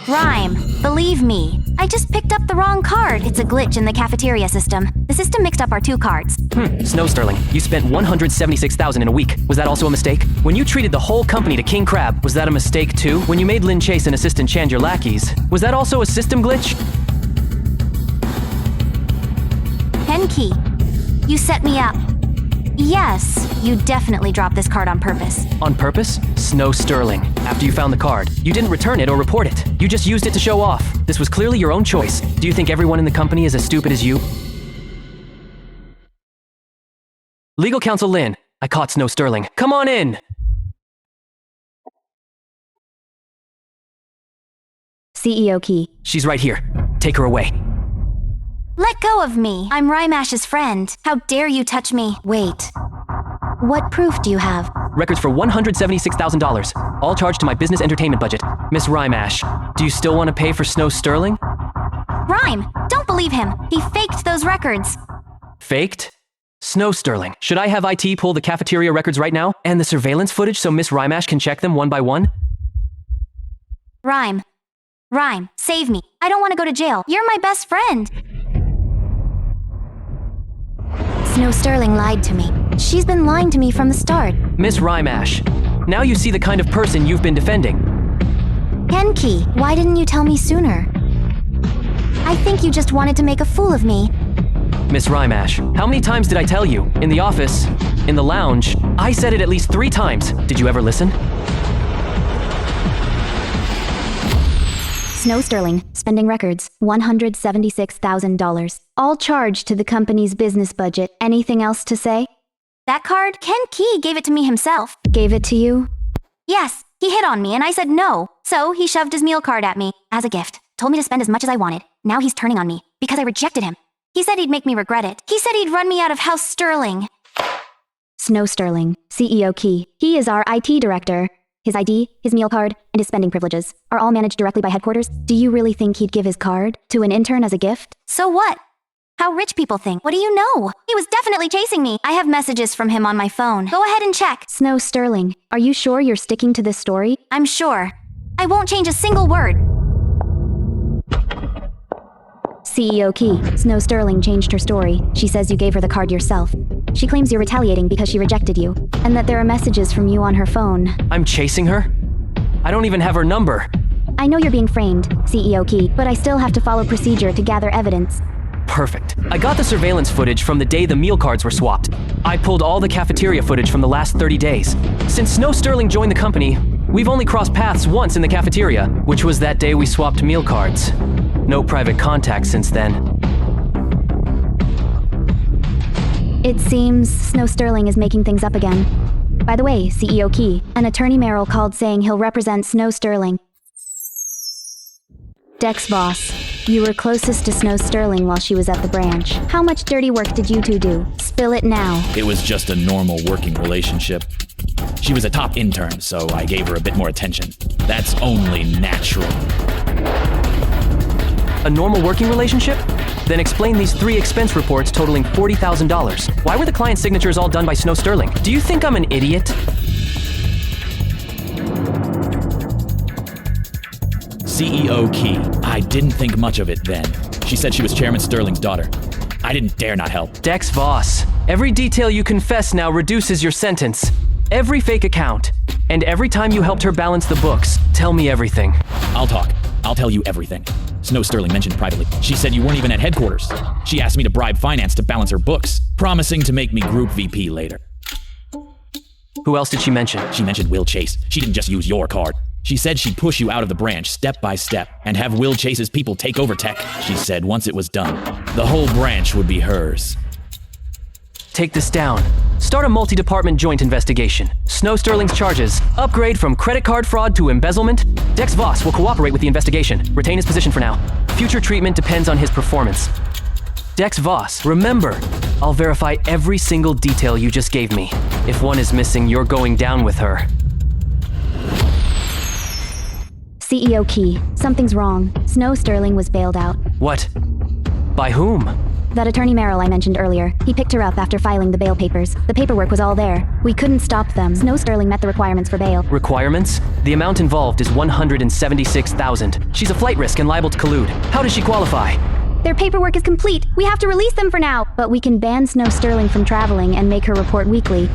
Rhyme. Believe me. I just picked up the wrong card. It's a glitch in the cafeteria system. The system mixed up our 2 cards. Snow Sterling, you spent $176,000 in a week. Was that also a mistake? When you treated the whole company to King Crab, was that a mistake too? When you made Lynn Chase and Assistant Chan your lackeys, was that also a system glitch? Ken Key. You set me up. Yes, you definitely dropped this card on purpose. On purpose? Snow Sterling. After you found the card, you didn't return it or report it. You just used it to show off. This was clearly your own choice. Do you think everyone in the company is as stupid as you? Legal counsel Lynn, I caught Snow Sterling. Come on in! CEO Key. She's right here. Take her away. Let go of me. I'm Rymash's friend. How dare you touch me? Wait. What proof do you have? Records for $176,000, all charged to my business entertainment budget. Miss Rymash, do you still want to pay for Snow Sterling? Rhyme! Don't believe him. He faked those records. Faked? Snow Sterling. Should I have IT pull the cafeteria records right now? And the surveillance footage so Miss Rymash can check them one by one? Rhyme. Rhyme, save me. I don't want to go to jail. You're my best friend. Snow Sterling lied to me. She's been lying to me from the start. Miss Rymash, now you see the kind of person you've been defending. Ken Key, why didn't you tell me sooner? I think you just wanted to make a fool of me. Miss Rymash, how many times did I tell you? In the office, in the lounge, I said it at least 3 times. Did you ever listen? Snow Sterling, spending records, $176,000. All charged to the company's business budget. Anything else to say? That card? Ken Key gave it to me himself. Gave it to you? Yes, he hit on me and I said no. So he shoved his meal card at me as a gift. Told me to spend as much as I wanted. Now he's turning on me because I rejected him. He said he'd make me regret it. He said he'd run me out of House Sterling. Snow Sterling, CEO Key. He is our IT director. His ID, his meal card, and his spending privileges are all managed directly by headquarters. Do you really think he'd give his card to an intern as a gift? So what? How rich people think. What do you know? He was definitely chasing me. I have messages from him on my phone. Go ahead and check. Snow Sterling, are you sure you're sticking to this story? I'm sure. I won't change a single word. CEO Key, Snow Sterling changed her story. She says you gave her the card yourself. She claims you're retaliating because she rejected you, and that there are messages from you on her phone. I'm chasing her? I don't even have her number. I know you're being framed, CEO Key, but I still have to follow procedure to gather evidence. Perfect. I got the surveillance footage from the day the meal cards were swapped. I pulled all the cafeteria footage from the last 30 days. Since Snow Sterling joined the company, we've only crossed paths once in the cafeteria, which was that day we swapped meal cards. No private contact since then. It seems Snow Sterling is making things up again. By the way, CEO Key, an attorney Merrill called saying he'll represent Snow Sterling. Dex boss, you were closest to Snow Sterling while she was at the branch. How much dirty work did you two do? Spill it now. It was just a normal working relationship. She was a top intern, so I gave her a bit more attention. That's only natural. A normal working relationship? Then explain these 3 expense reports totaling $40,000. Why were the client signatures all done by Snow Sterling? Do you think I'm an idiot? CEO Key. I didn't think much of it then. She said she was Chairman Sterling's daughter. I didn't dare not help. Dex Voss, every detail you confess now reduces your sentence. Every fake account, and every time you helped her balance the books. Tell me everything. I'll talk. I'll tell you everything. Snow Sterling mentioned privately. She said you weren't even at headquarters. She asked me to bribe finance to balance her books, promising to make me group VP later. Who else did she mention? She mentioned Will Chase. She didn't just use your card. She said she'd push you out of the branch step by step and have Will Chase's people take over tech. She said once it was done, the whole branch would be hers. Take this down. Start a multi-department joint investigation. Snow Sterling's charges. Upgrade from credit card fraud to embezzlement. Dex Voss will cooperate with the investigation. Retain his position for now. Future treatment depends on his performance. Dex Voss, remember, I'll verify every single detail you just gave me. If one is missing, you're going down with her. CEO Key, something's wrong. Snow Sterling was bailed out. What? By whom? That attorney Merrill I mentioned earlier. He picked her up after filing the bail papers. The paperwork was all there. We couldn't stop them. Snow Sterling met the requirements for bail. Requirements? The amount involved is $176,000. She's a flight risk and liable to collude. How does she qualify? Their paperwork is complete. We have to release them for now. But we can ban Snow Sterling from traveling and make her report weekly.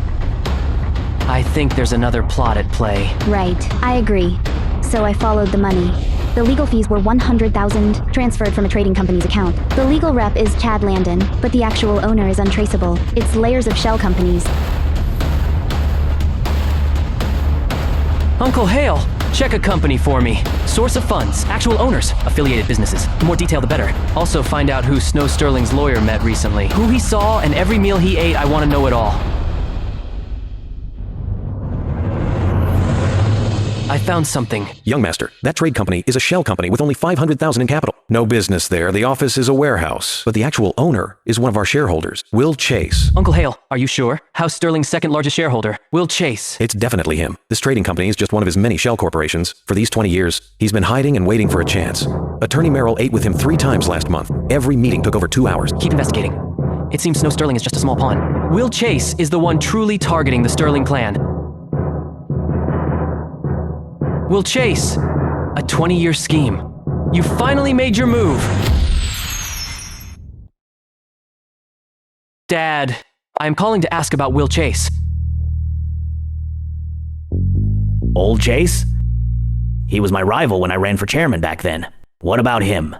I think there's another plot at play. Right. I agree. So I followed the money. The legal fees were $100,000, transferred from a trading company's account. The legal rep is Chad Landon, but the actual owner is untraceable. It's layers of shell companies. Uncle Hale, check a company for me. Source of funds, actual owners, affiliated businesses. The more detail, the better. Also find out who Snow Sterling's lawyer met recently. Who he saw and every meal he ate, I want to know it all. I found something. Young Master, that trade company is a shell company with only $500,000 in capital. No business there. The office is a warehouse. But the actual owner is one of our shareholders, Will Chase. Uncle Hale, are you sure? How's Sterling's second largest shareholder? Will Chase. It's definitely him. This trading company is just one of his many shell corporations. For these 20 years, he's been hiding and waiting for a chance. Attorney Merrill ate with him 3 times last month. Every meeting took over 2 hours. Keep investigating. It seems Snow Sterling is just a small pawn. Will Chase is the one truly targeting the Sterling clan. Will Chase, a 20-year scheme. You finally made your move. Dad, I'm calling to ask about Will Chase. Old Chase? He was my rival when I ran for chairman back then. What about him?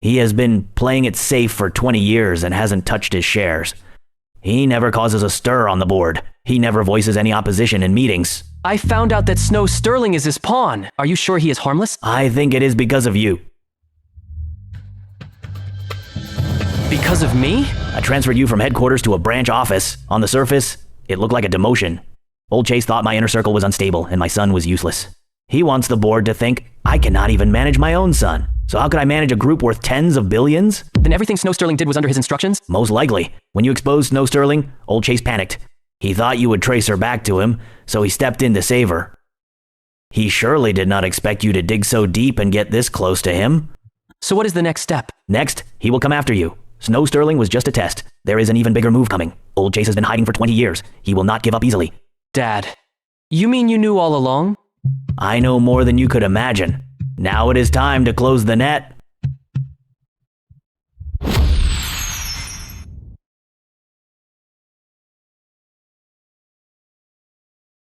He has been playing it safe for 20 years and hasn't touched his shares. He never causes a stir on the board. He never voices any opposition in meetings. I found out that Snow Sterling is his pawn. Are you sure he is harmless? I think it is because of you. Because of me? I transferred you from headquarters to a branch office. On the surface, it looked like a demotion. Old Chase thought my inner circle was unstable and my son was useless. He wants the board to think I cannot even manage my own son. So how could I manage a group worth tens of billions? Then everything Snow Sterling did was under his instructions? Most likely. When you exposed Snow Sterling, Old Chase panicked. He thought you would trace her back to him, so he stepped in to save her. He surely did not expect you to dig so deep and get this close to him. So what is the next step? Next, he will come after you. Snow Sterling was just a test. There is an even bigger move coming. Old Chase has been hiding for 20 years. He will not give up easily. Dad, you mean you knew all along? I know more than you could imagine. Now it is time to close the net.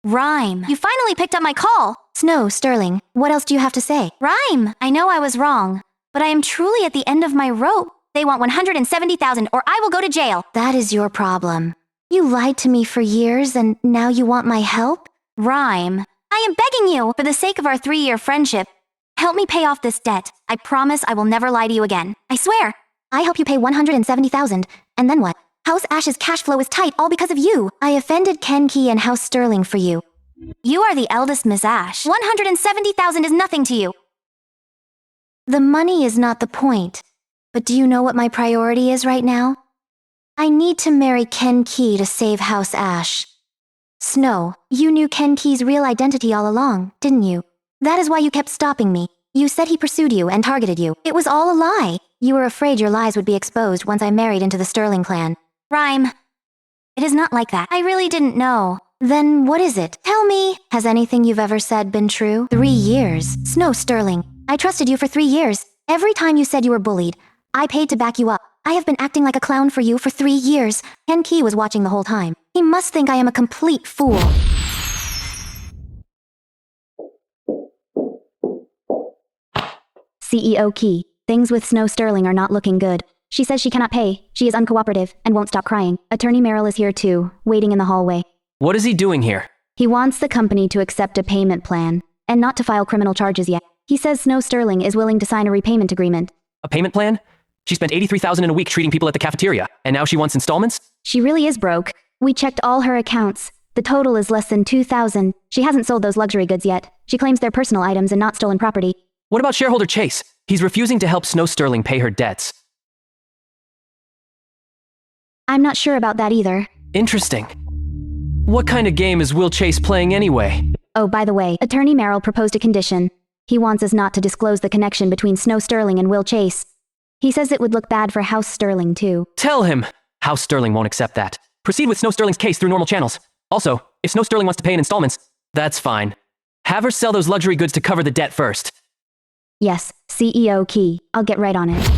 Rhyme. You finally picked up my call. Snow Sterling, what else do you have to say? Rhyme. I know I was wrong, but I am truly at the end of my rope. They want $170,000 or I will go to jail. That is your problem. You lied to me for years and now you want my help? Rhyme. I am begging you, for the sake of our 3-year friendship, help me pay off this debt. I promise I will never lie to you again. I swear. I help you pay $170,000, and then what? House Ash's cash flow is tight all because of you. I offended Ken Key and House Sterling for you. You are the eldest Miss Ash. $170,000 is nothing to you. The money is not the point. But do you know what my priority is right now? I need to marry Ken Key to save House Ash. Snow, you knew Ken Key's real identity all along, didn't you? That is why you kept stopping me. You said he pursued you and targeted you. It was all a lie. You were afraid your lies would be exposed once I married into the Sterling clan. Rhyme. It is not like that. I really didn't know. Then what is it? Tell me. Has anything you've ever said been true? 3 years. Snow Sterling, I trusted you for 3 years. Every time you said you were bullied, I paid to back you up. I have been acting like a clown for you for 3 years. Ken Key was watching the whole time. He must think I am a complete fool. CEO Key, things with Snow Sterling are not looking good. She says she cannot pay, she is uncooperative, and won't stop crying. Attorney Merrill is here too, waiting in the hallway. What is he doing here? He wants the company to accept a payment plan, and not to file criminal charges yet. He says Snow Sterling is willing to sign a repayment agreement. A payment plan? She spent $83,000 in a week treating people at the cafeteria, and now she wants installments? She really is broke. We checked all her accounts. The total is less than 2,000. She hasn't sold those luxury goods yet. She claims they're personal items and not stolen property. What about shareholder Chase? He's refusing to help Snow Sterling pay her debts. I'm not sure about that either. Interesting. What kind of game is Will Chase playing anyway? Oh, by the way, Attorney Merrill proposed a condition. He wants us not to disclose the connection between Snow Sterling and Will Chase. He says it would look bad for House Sterling, too. Tell him! House Sterling won't accept that. Proceed with Snow Sterling's case through normal channels. Also, if Snow Sterling wants to pay in installments, that's fine. Have her sell those luxury goods to cover the debt first. Yes, CEO Key. I'll get right on it.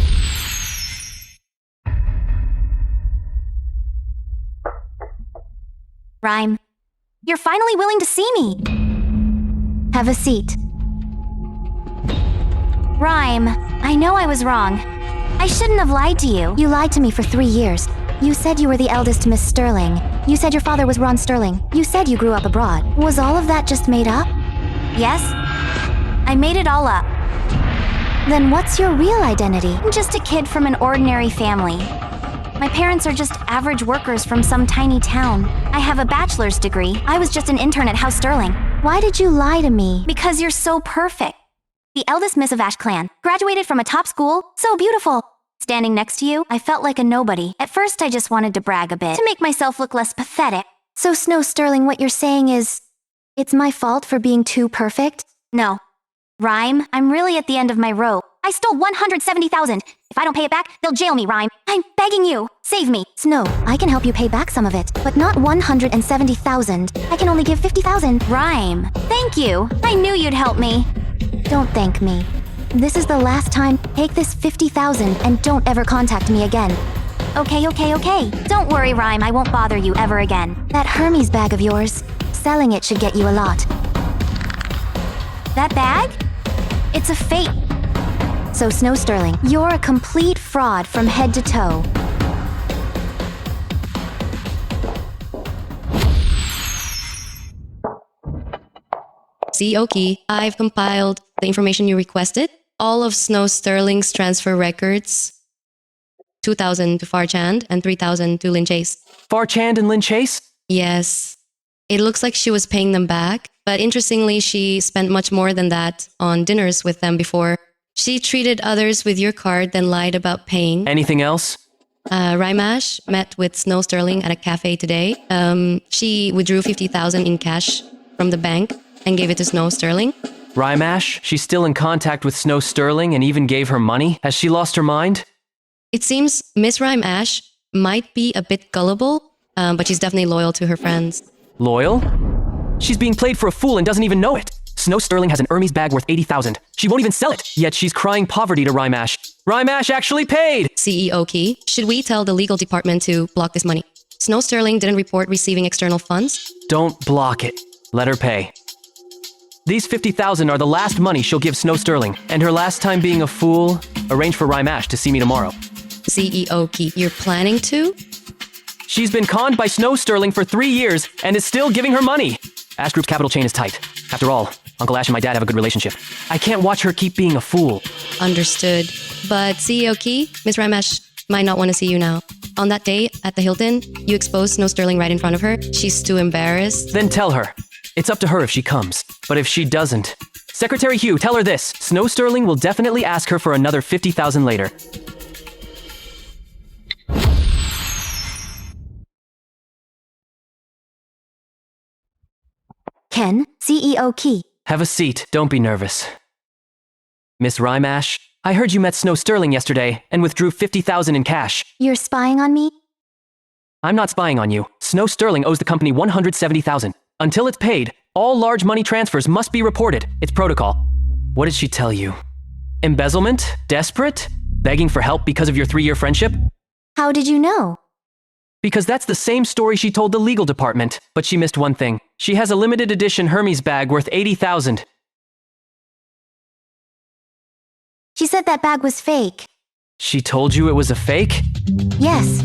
Rhyme. You're finally willing to see me. Have a seat. Rhyme. I know I was wrong. I shouldn't have lied to you. You lied to me for 3 years. You said you were the eldest Miss Sterling. You said your father was Ron Sterling. You said you grew up abroad. Was all of that just made up? Yes? I made it all up. Then what's your real identity? I'm just a kid from an ordinary family. My parents are just average workers from some tiny town. I have a bachelor's degree. I was just an intern at House Sterling. Why did you lie to me? Because you're so perfect. The eldest Miss of Ash Clan, graduated from a top school, so beautiful. Standing next to you, I felt like a nobody. At first, I just wanted to brag a bit, to make myself look less pathetic. So Snow Sterling, what you're saying is, it's my fault for being too perfect? No. Rhyme, I'm really at the end of my rope. I stole $170,000. If I don't pay it back, they'll jail me, Rhyme. I'm begging you. Save me. Snow, I can help you pay back some of it, but not $170,000. I can only give $50,000. Rhyme, thank you. I knew you'd help me. Don't thank me. This is the last time. Take this $50,000 and don't ever contact me again. Okay. Don't worry, Rhyme. I won't bother you ever again. That Hermes bag of yours, selling it should get you a lot. That bag? It's a fake. So Snow Sterling, you're a complete fraud from head to toe. CEO Key, I've compiled the information you requested. All of Snow Sterling's transfer records. 2,000 to Farchand and 3,000 to Lynn Chase. Farchand and Lynn Chase? Yes. It looks like she was paying them back, but interestingly, she spent much more than that on dinners with them before. She treated others with your card, then lied about paying. Anything else? Rymash met with Snow Sterling at a cafe today. She withdrew 50,000 in cash from the bank and gave it to Snow Sterling. Rymash? She's still in contact with Snow Sterling and even gave her money? Has she lost her mind? It seems Miss Rymash might be a bit gullible, but she's definitely loyal to her friends. Loyal? She's being played for a fool and doesn't even know it. Snow Sterling has an Hermes bag worth 80,000. She won't even sell it, yet she's crying poverty to Rymash. Rymash actually paid! CEO Key, should we tell the legal department to block this money? Snow Sterling didn't report receiving external funds. Don't block it. Let her pay. These 50,000 are the last money she'll give Snow Sterling, and her last time being a fool, arrange for Rymash to see me tomorrow. CEO Key, you're planning to? She's been conned by Snow Sterling for 3 years and is still giving her money. Ash Group's capital chain is tight. After all, Uncle Ash and my dad have a good relationship. I can't watch her keep being a fool. Understood. But CEO Key, Miss Rymash might not want to see you now. On that day at the Hilton, you exposed Snow Sterling right in front of her. She's too embarrassed. Then tell her. It's up to her if she comes. But if she doesn't... Secretary Hugh, tell her this. Snow Sterling will definitely ask her for another 50,000 later. Ken, CEO Key. Have a seat. Don't be nervous. Miss Rymash, I heard you met Snow Sterling yesterday and withdrew 50,000 in cash. You're spying on me? I'm not spying on you. Snow Sterling owes the company 170,000. Until it's paid, all large money transfers must be reported. It's protocol. What did she tell you? Embezzlement? Desperate? Begging for help because of your 3-year friendship? How did you know? Because that's the same story she told the legal department. But she missed one thing. She has a limited edition Hermes bag worth 80,000. She said that bag was fake. She told you it was a fake? Yes.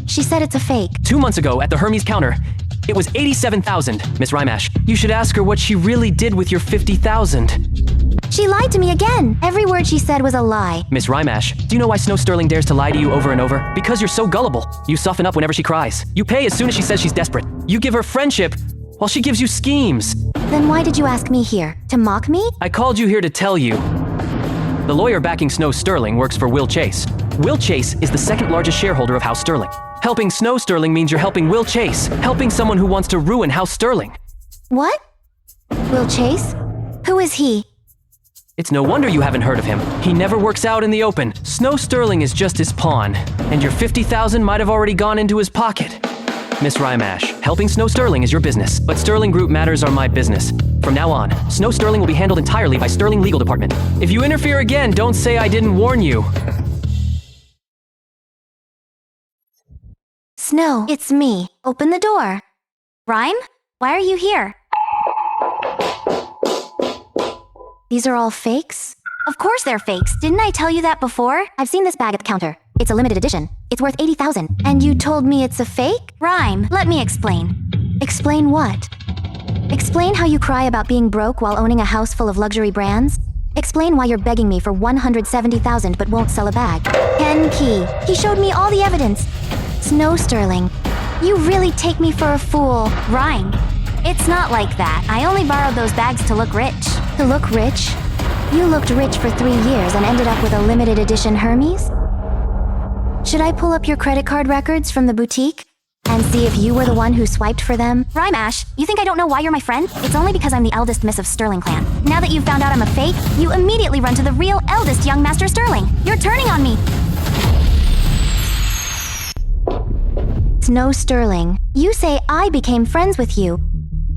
She said it's a fake. 2 months ago at the Hermes counter, it was 87,000. Miss Rymash, you should ask her what she really did with your 50,000. She lied to me again. Every word she said was a lie. Miss Rymash, do you know why Snow Sterling dares to lie to you over and over? Because you're so gullible. You soften up whenever she cries. You pay as soon as she says she's desperate. You give her friendship while she gives you schemes. Then why did you ask me here? To mock me? I called you here to tell you. The lawyer backing Snow Sterling works for Will Chase. Will Chase is the second largest shareholder of House Sterling. Helping Snow Sterling means you're helping Will Chase, helping someone who wants to ruin House Sterling. What? Will Chase? Who is he? It's no wonder you haven't heard of him. He never works out in the open. Snow Sterling is just his pawn, and your $50,000 might have already gone into his pocket. Miss Rymash, helping Snow Sterling is your business, but Sterling Group matters are my business. From now on, Snow Sterling will be handled entirely by Sterling Legal Department. If you interfere again, don't say I didn't warn you. Snow, it's me. Open the door. Rhyme? Why are you here? These are all fakes? Of course they're fakes. Didn't I tell you that before? I've seen this bag at the counter. It's a limited edition. It's worth 80,000. And you told me it's a fake? Rhyme, let me explain. Explain what? Explain how you cry about being broke while owning a house full of luxury brands? Explain why you're begging me for 170,000 but won't sell a bag. Ken Key. He showed me all the evidence. Snow Sterling. You really take me for a fool. Rhyme. It's not like that. I only borrowed those bags to look rich. To look rich? You looked rich for 3 years and ended up with a limited edition Hermes? Should I pull up your credit card records from the boutique and see if you were the one who swiped for them? Rymash, you think I don't know why you're my friend? It's only because I'm the eldest miss of Sterling clan. Now that you've found out I'm a fake, you immediately run to the real eldest young Master Sterling. You're turning on me. Snow Sterling, you say I became friends with you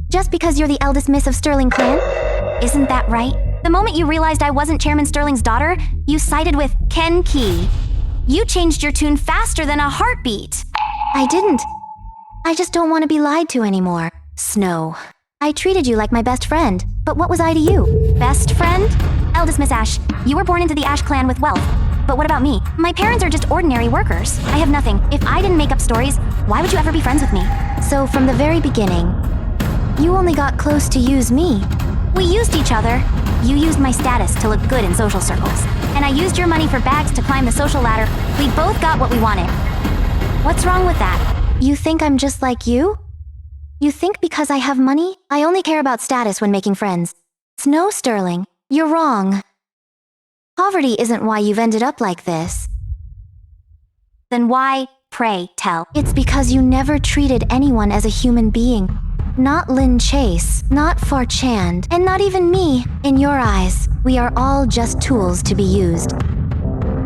just because you're the eldest miss of Sterling clan? Isn't that right? The moment you realized I wasn't Chairman Sterling's daughter, you sided with Ken Key. You changed your tune faster than a heartbeat. I didn't. I just don't want to be lied to anymore. Snow, I treated you like my best friend, but what was I to you? Best friend? Eldest Miss Ash, you were born into the Ash clan with wealth. But what about me? My parents are just ordinary workers. I have nothing. If I didn't make up stories, why would you ever be friends with me? So from the very beginning, you only got close to use me. We used each other. You used my status to look good in social circles. And I used your money for bags to climb the social ladder. We both got what we wanted. What's wrong with that? You think I'm just like you? You think because I have money, I only care about status when making friends? Snow Sterling, you're wrong. Poverty isn't why you've ended up like this. Then why, pray tell? It's because you never treated anyone as a human being. Not Lin Chase, not Farchand, and not even me. In your eyes, we are all just tools to be used.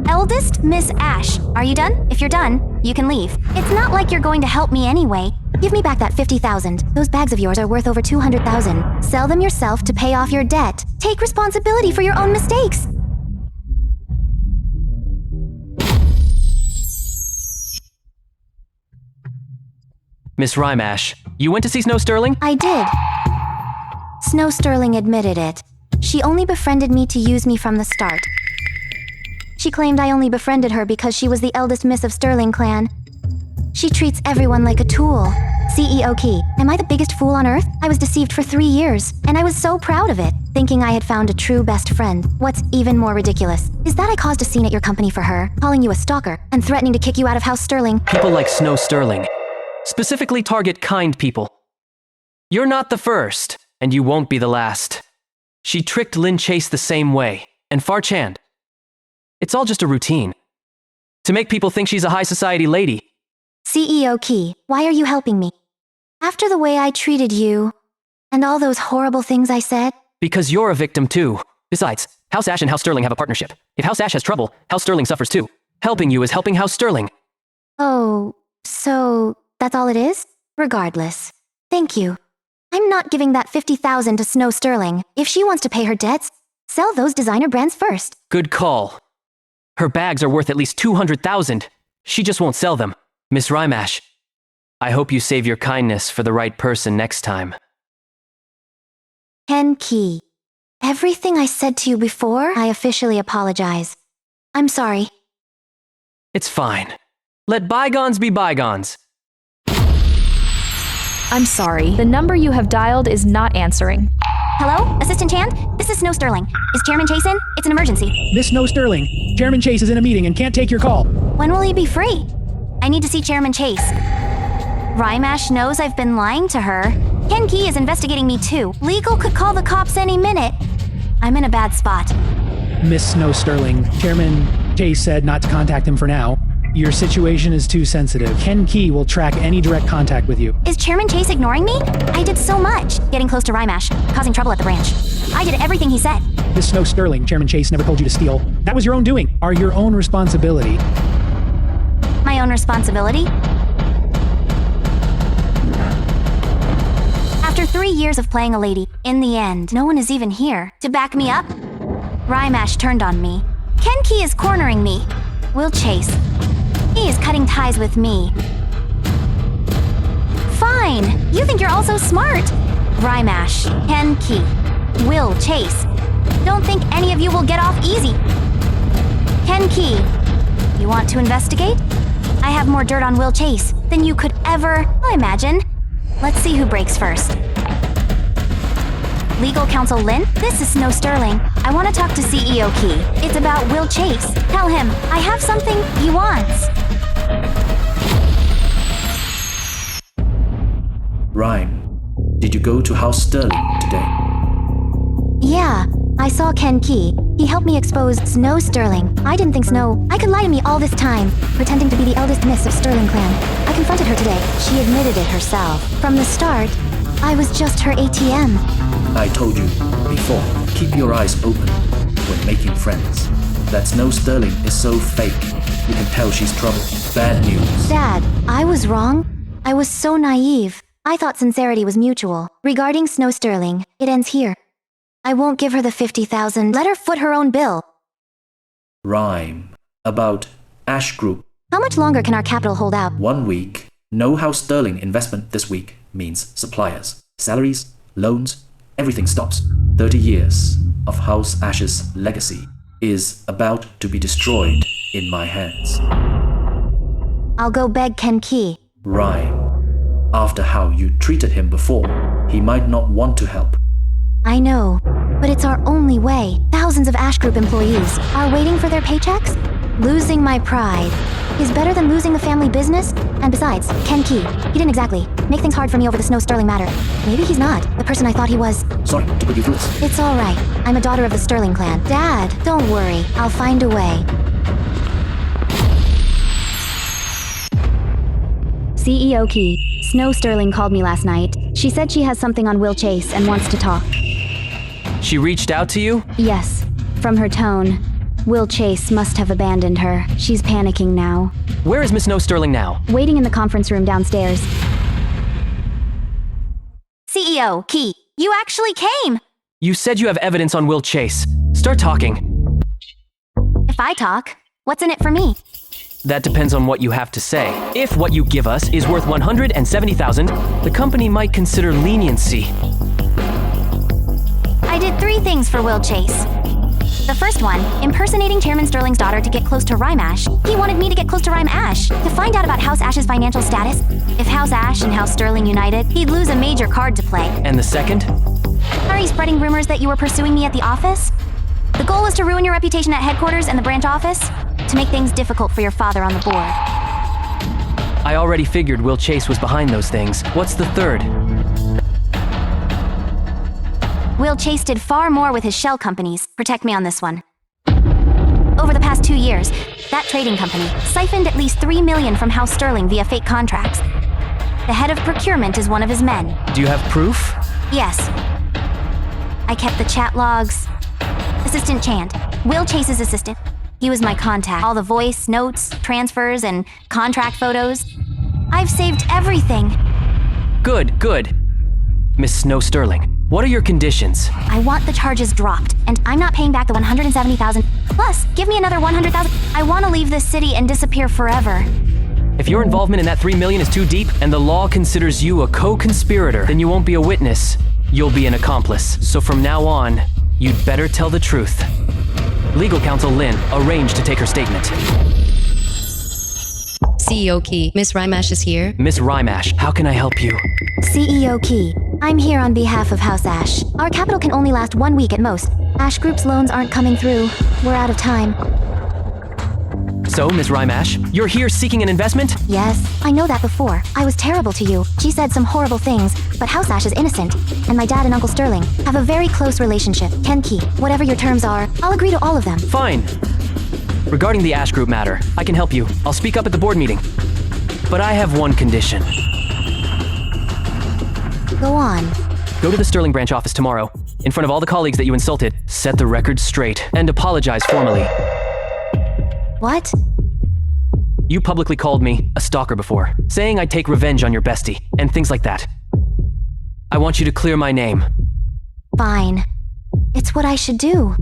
Eldest Miss Ash, are you done? If you're done, you can leave. It's not like you're going to help me anyway. Give me back that 50,000. Those bags of yours are worth over 200,000. Sell them yourself to pay off your debt. Take responsibility for your own mistakes. Miss Rymash, you went to see Snow Sterling? I did. Snow Sterling admitted it. She only befriended me to use me from the start. She claimed I only befriended her because she was the eldest miss of Sterling clan. She treats everyone like a tool. CEO Key, am I the biggest fool on earth? I was deceived for 3 years, and I was so proud of it, thinking I had found a true best friend. What's even more ridiculous is that I caused a scene at your company for her, calling you a stalker, and threatening to kick you out of House Sterling. People like Snow Sterling specifically target kind people. You're not the first, and you won't be the last. She tricked Lin Chase the same way, and Farchand. It's all just a routine. To make people think she's a high society lady. CEO Key, why are you helping me? After the way I treated you, and all those horrible things I said? Because you're a victim too. Besides, House Ash and House Sterling have a partnership. If House Ash has trouble, House Sterling suffers too. Helping you is helping House Sterling. Oh, so that's all it is? Regardless. Thank you. I'm not giving that 50,000 to Snow Sterling. If she wants to pay her debts, sell those designer brands first. Good call. Her bags are worth at least 200,000. She just won't sell them. Miss Rymash, I hope you save your kindness for the right person next time. Ken Key, everything I said to you before, I officially apologize. I'm sorry. It's fine. Let bygones be bygones. I'm sorry. The number you have dialed is not answering. Hello? Assistant Chand? This is Snow Sterling. Is Chairman Chase in? It's an emergency. Miss Snow Sterling, Chairman Chase is in a meeting and can't take your call. When will he be free? I need to see Chairman Chase. Rymash knows I've been lying to her. Ken Key is investigating me too. Legal could call the cops any minute. I'm in a bad spot. Miss Snow Sterling, Chairman Chase said not to contact him for now. Your situation is too sensitive. Ken Key will track any direct contact with you. Is Chairman Chase ignoring me? I did so much. Getting close to Rymash, causing trouble at the branch. I did everything he said. Miss Snow Sterling, Chairman Chase never told you to steal. That was your own doing. Are your own responsibility. My own responsibility? After 3 years of playing a lady, in the end, no one is even here to back me up. Rymash turned on me. Ken Key is cornering me. Will Chase. He is cutting ties with me. Fine! You think you're all so smart! Rymash, Ken Key, Will Chase. Don't think any of you will get off easy. Ken Key, you want to investigate? I have more dirt on Will Chase than you could ever imagine. Let's see who breaks first. Legal counsel Lynn, this is Snow Sterling. I want to talk to CEO Key. It's about Will Chase. Tell him I have something he wants. Rhyme, did you go to House Sterling today? Yeah, I saw Ken Key. He helped me expose Snow Sterling. I didn't think Snow I could lie to me all this time, pretending to be the eldest miss of Sterling clan. I confronted her today. She admitted it herself. From the start, I was just her ATM. I told you before, keep your eyes open when making friends. That Snow Sterling is so fake, you can tell she's trouble. Bad news. Dad, I was wrong. I was so naive. I thought sincerity was mutual. Regarding Snow Sterling, it ends here. I won't give her the 50,000. Let her foot her own bill. Rhyme, about Ash Group. How much longer can our capital hold out? 1 week. No House Sterling investment this week means suppliers, salaries, loans, everything stops. 30 years of House Ash's legacy is about to be destroyed in my hands. I'll go beg Ken Key. Rhyme, after how you treated him before, he might not want to help. I know, but it's our only way. Thousands of Ash Group employees are waiting for their paychecks. Losing my pride is better than losing the family business. And besides, Ken Key, he didn't exactly make things hard for me over the Snow Sterling matter. Maybe he's not the person I thought he was. Sorry to put you through this. It's all right. I'm a daughter of the Sterling clan. Dad, don't worry. I'll find a way. CEO Key, Snow Sterling called me last night. She said she has something on Will Chase and wants to talk. She reached out to you? Yes. From her tone, Will Chase must have abandoned her. She's panicking now. Where is Miss Snow Sterling now? Waiting in the conference room downstairs. CEO Key, you actually came! You said you have evidence on Will Chase. Start talking. If I talk, what's in it for me? That depends on what you have to say. If what you give us is worth $170,000, the company might consider leniency. I did 3 things for Will Chase. The first one, impersonating Chairman Sterling's daughter to get close to Rymash. He wanted me to get close to Rymash to find out about House Ash's financial status. If House Ash and House Sterling united, he'd lose a major card to play. And the second? Are you spreading rumors that you were pursuing me at the office? The goal was to ruin your reputation at headquarters and the branch office, to make things difficult for your father on the board. I already figured Will Chase was behind those things. What's the third? Will Chase did far more with his shell companies. Protect me on this one. Over the past 2 years, that trading company siphoned at least $3 million from House Sterling via fake contracts. The head of procurement is one of his men. Do you have proof? Yes. I kept the chat logs. Assistant Chand, Will Chase's assistant. He was my contact. All the voice, notes, transfers, and contract photos. I've saved everything. Good, good. Miss Snow Sterling, what are your conditions? I want the charges dropped, and I'm not paying back the $170,000. Plus, give me another $100,000. I want to leave this city and disappear forever. If your involvement in that $3 million is too deep, and the law considers you a co-conspirator, then you won't be a witness. You'll be an accomplice. So from now on, you'd better tell the truth. Legal counsel Lynn arranged to take her statement. CEO Key, Miss Rymash is here. Miss Rymash, how can I help you? CEO Key, I'm here on behalf of House Ash. Our capital can only last 1 week at most. Ash Group's loans aren't coming through. We're out of time. So, Ms. Rymash, you're here seeking an investment? Yes, I know that before. I was terrible to you. She said some horrible things, but House Ash is innocent. And my dad and Uncle Sterling have a very close relationship. Kenki, whatever your terms are, I'll agree to all of them. Fine. Regarding the Ash Group matter, I can help you. I'll speak up at the board meeting. But I have one condition. Go on. Go to the Sterling branch office tomorrow. In front of all the colleagues that you insulted, set the record straight, and apologize formally. What? You publicly called me a stalker before, saying I'd take revenge on your bestie, and things like that. I want you to clear my name. Fine. It's what I should do.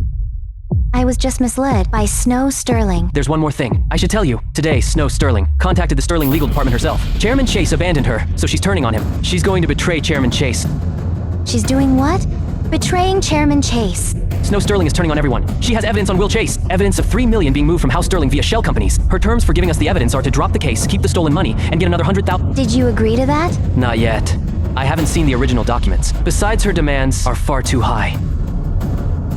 I was just misled by Snow Sterling. There's one more thing. I should tell you. Today, Snow Sterling contacted the Sterling legal department herself. Chairman Chase abandoned her, so she's turning on him. She's going to betray Chairman Chase. She's doing what? Betraying Chairman Chase. Snow Sterling is turning on everyone. She has evidence on Will Chase. Evidence of $3 million being moved from House Sterling via shell companies. Her terms for giving us the evidence are to drop the case, keep the stolen money, and get another 100,000. Did you agree to that? Not yet. I haven't seen the original documents. Besides, her demands are far too high.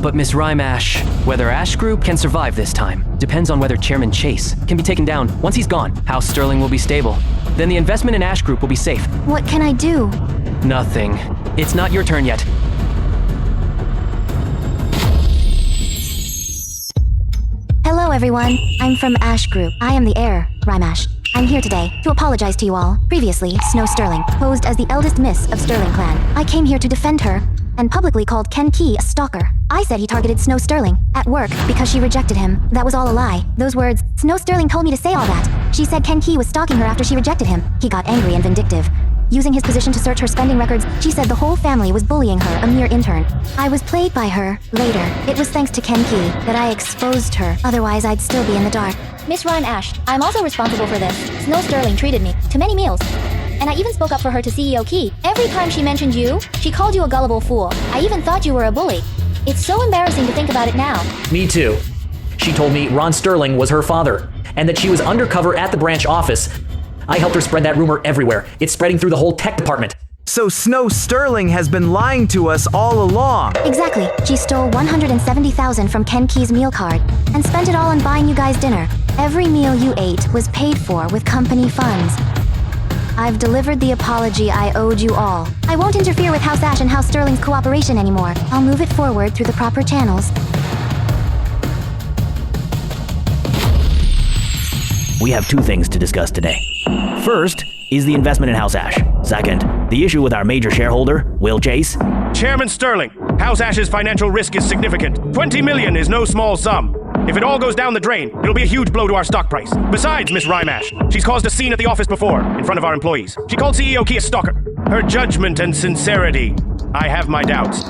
But Miss Rymash, whether Ash Group can survive this time depends on whether Chairman Chase can be taken down. Once he's gone, House Sterling will be stable. Then the investment in Ash Group will be safe. What can I do? Nothing. It's not your turn yet. Hello everyone, I'm from Ash Group. I am the heir, Rymash. I'm here today to apologize to you all. Previously, Snow Sterling posed as the eldest miss of Sterling clan. I came here to defend her and publicly called Kenki a stalker. I said he targeted Snow Sterling at work because she rejected him. That was all a lie. Those words, Snow Sterling told me to say all that. She said Kenki was stalking her after she rejected him. He got angry and vindictive. Using his position to search her spending records, she said the whole family was bullying her, a mere intern. I was played by her. Later, it was thanks to Kenki that I exposed her. Otherwise, I'd still be in the dark. Miss Rhyme Ash, I'm also responsible for this. Snow Sterling treated me to many meals. And I even spoke up for her to CEO Key. Every time she mentioned you, she called you a gullible fool. I even thought you were a bully. It's so embarrassing to think about it now. Me too. She told me Ron Sterling was her father, and that she was undercover at the branch office. I helped her spread that rumor everywhere. It's spreading through the whole tech department. So Snow Sterling has been lying to us all along. Exactly. She stole $170,000 from Kenki's meal card and spent it all on buying you guys dinner. Every meal you ate was paid for with company funds. I've delivered the apology I owed you all. I won't interfere with House Ash and House Sterling's cooperation anymore. I'll move it forward through the proper channels. We have two things to discuss today. First is the investment in House Ash. Second, the issue with our major shareholder, Will Chase. Chairman Sterling, House Ash's financial risk is significant. $20 million is no small sum. If it all goes down the drain, it'll be a huge blow to our stock price. Besides, Miss Rymash, she's caused a scene at the office before, in front of our employees. She called CEO Key a stalker. Her judgment and sincerity, I have my doubts.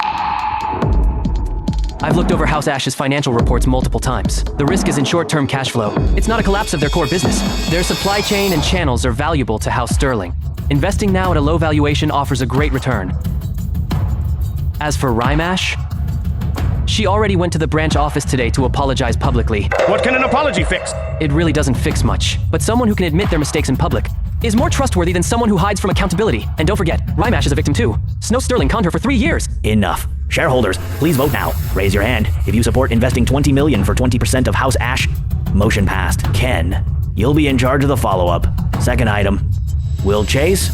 I've looked over House Ash's financial reports multiple times. The risk is in short-term cash flow. It's not a collapse of their core business. Their supply chain and channels are valuable to House Sterling. Investing now at a low valuation offers a great return. As for Rymash, she already went to the branch office today to apologize publicly. What can an apology fix? It really doesn't fix much, but someone who can admit their mistakes in public is more trustworthy than someone who hides from accountability. And don't forget, Rymash is a victim too. Snow Sterling conned her for 3 years. Enough. Shareholders, please vote now. Raise your hand if you support investing $20 million for 20% of House Ash. Motion passed. Ken, you'll be in charge of the follow-up. Second item, Will Chase.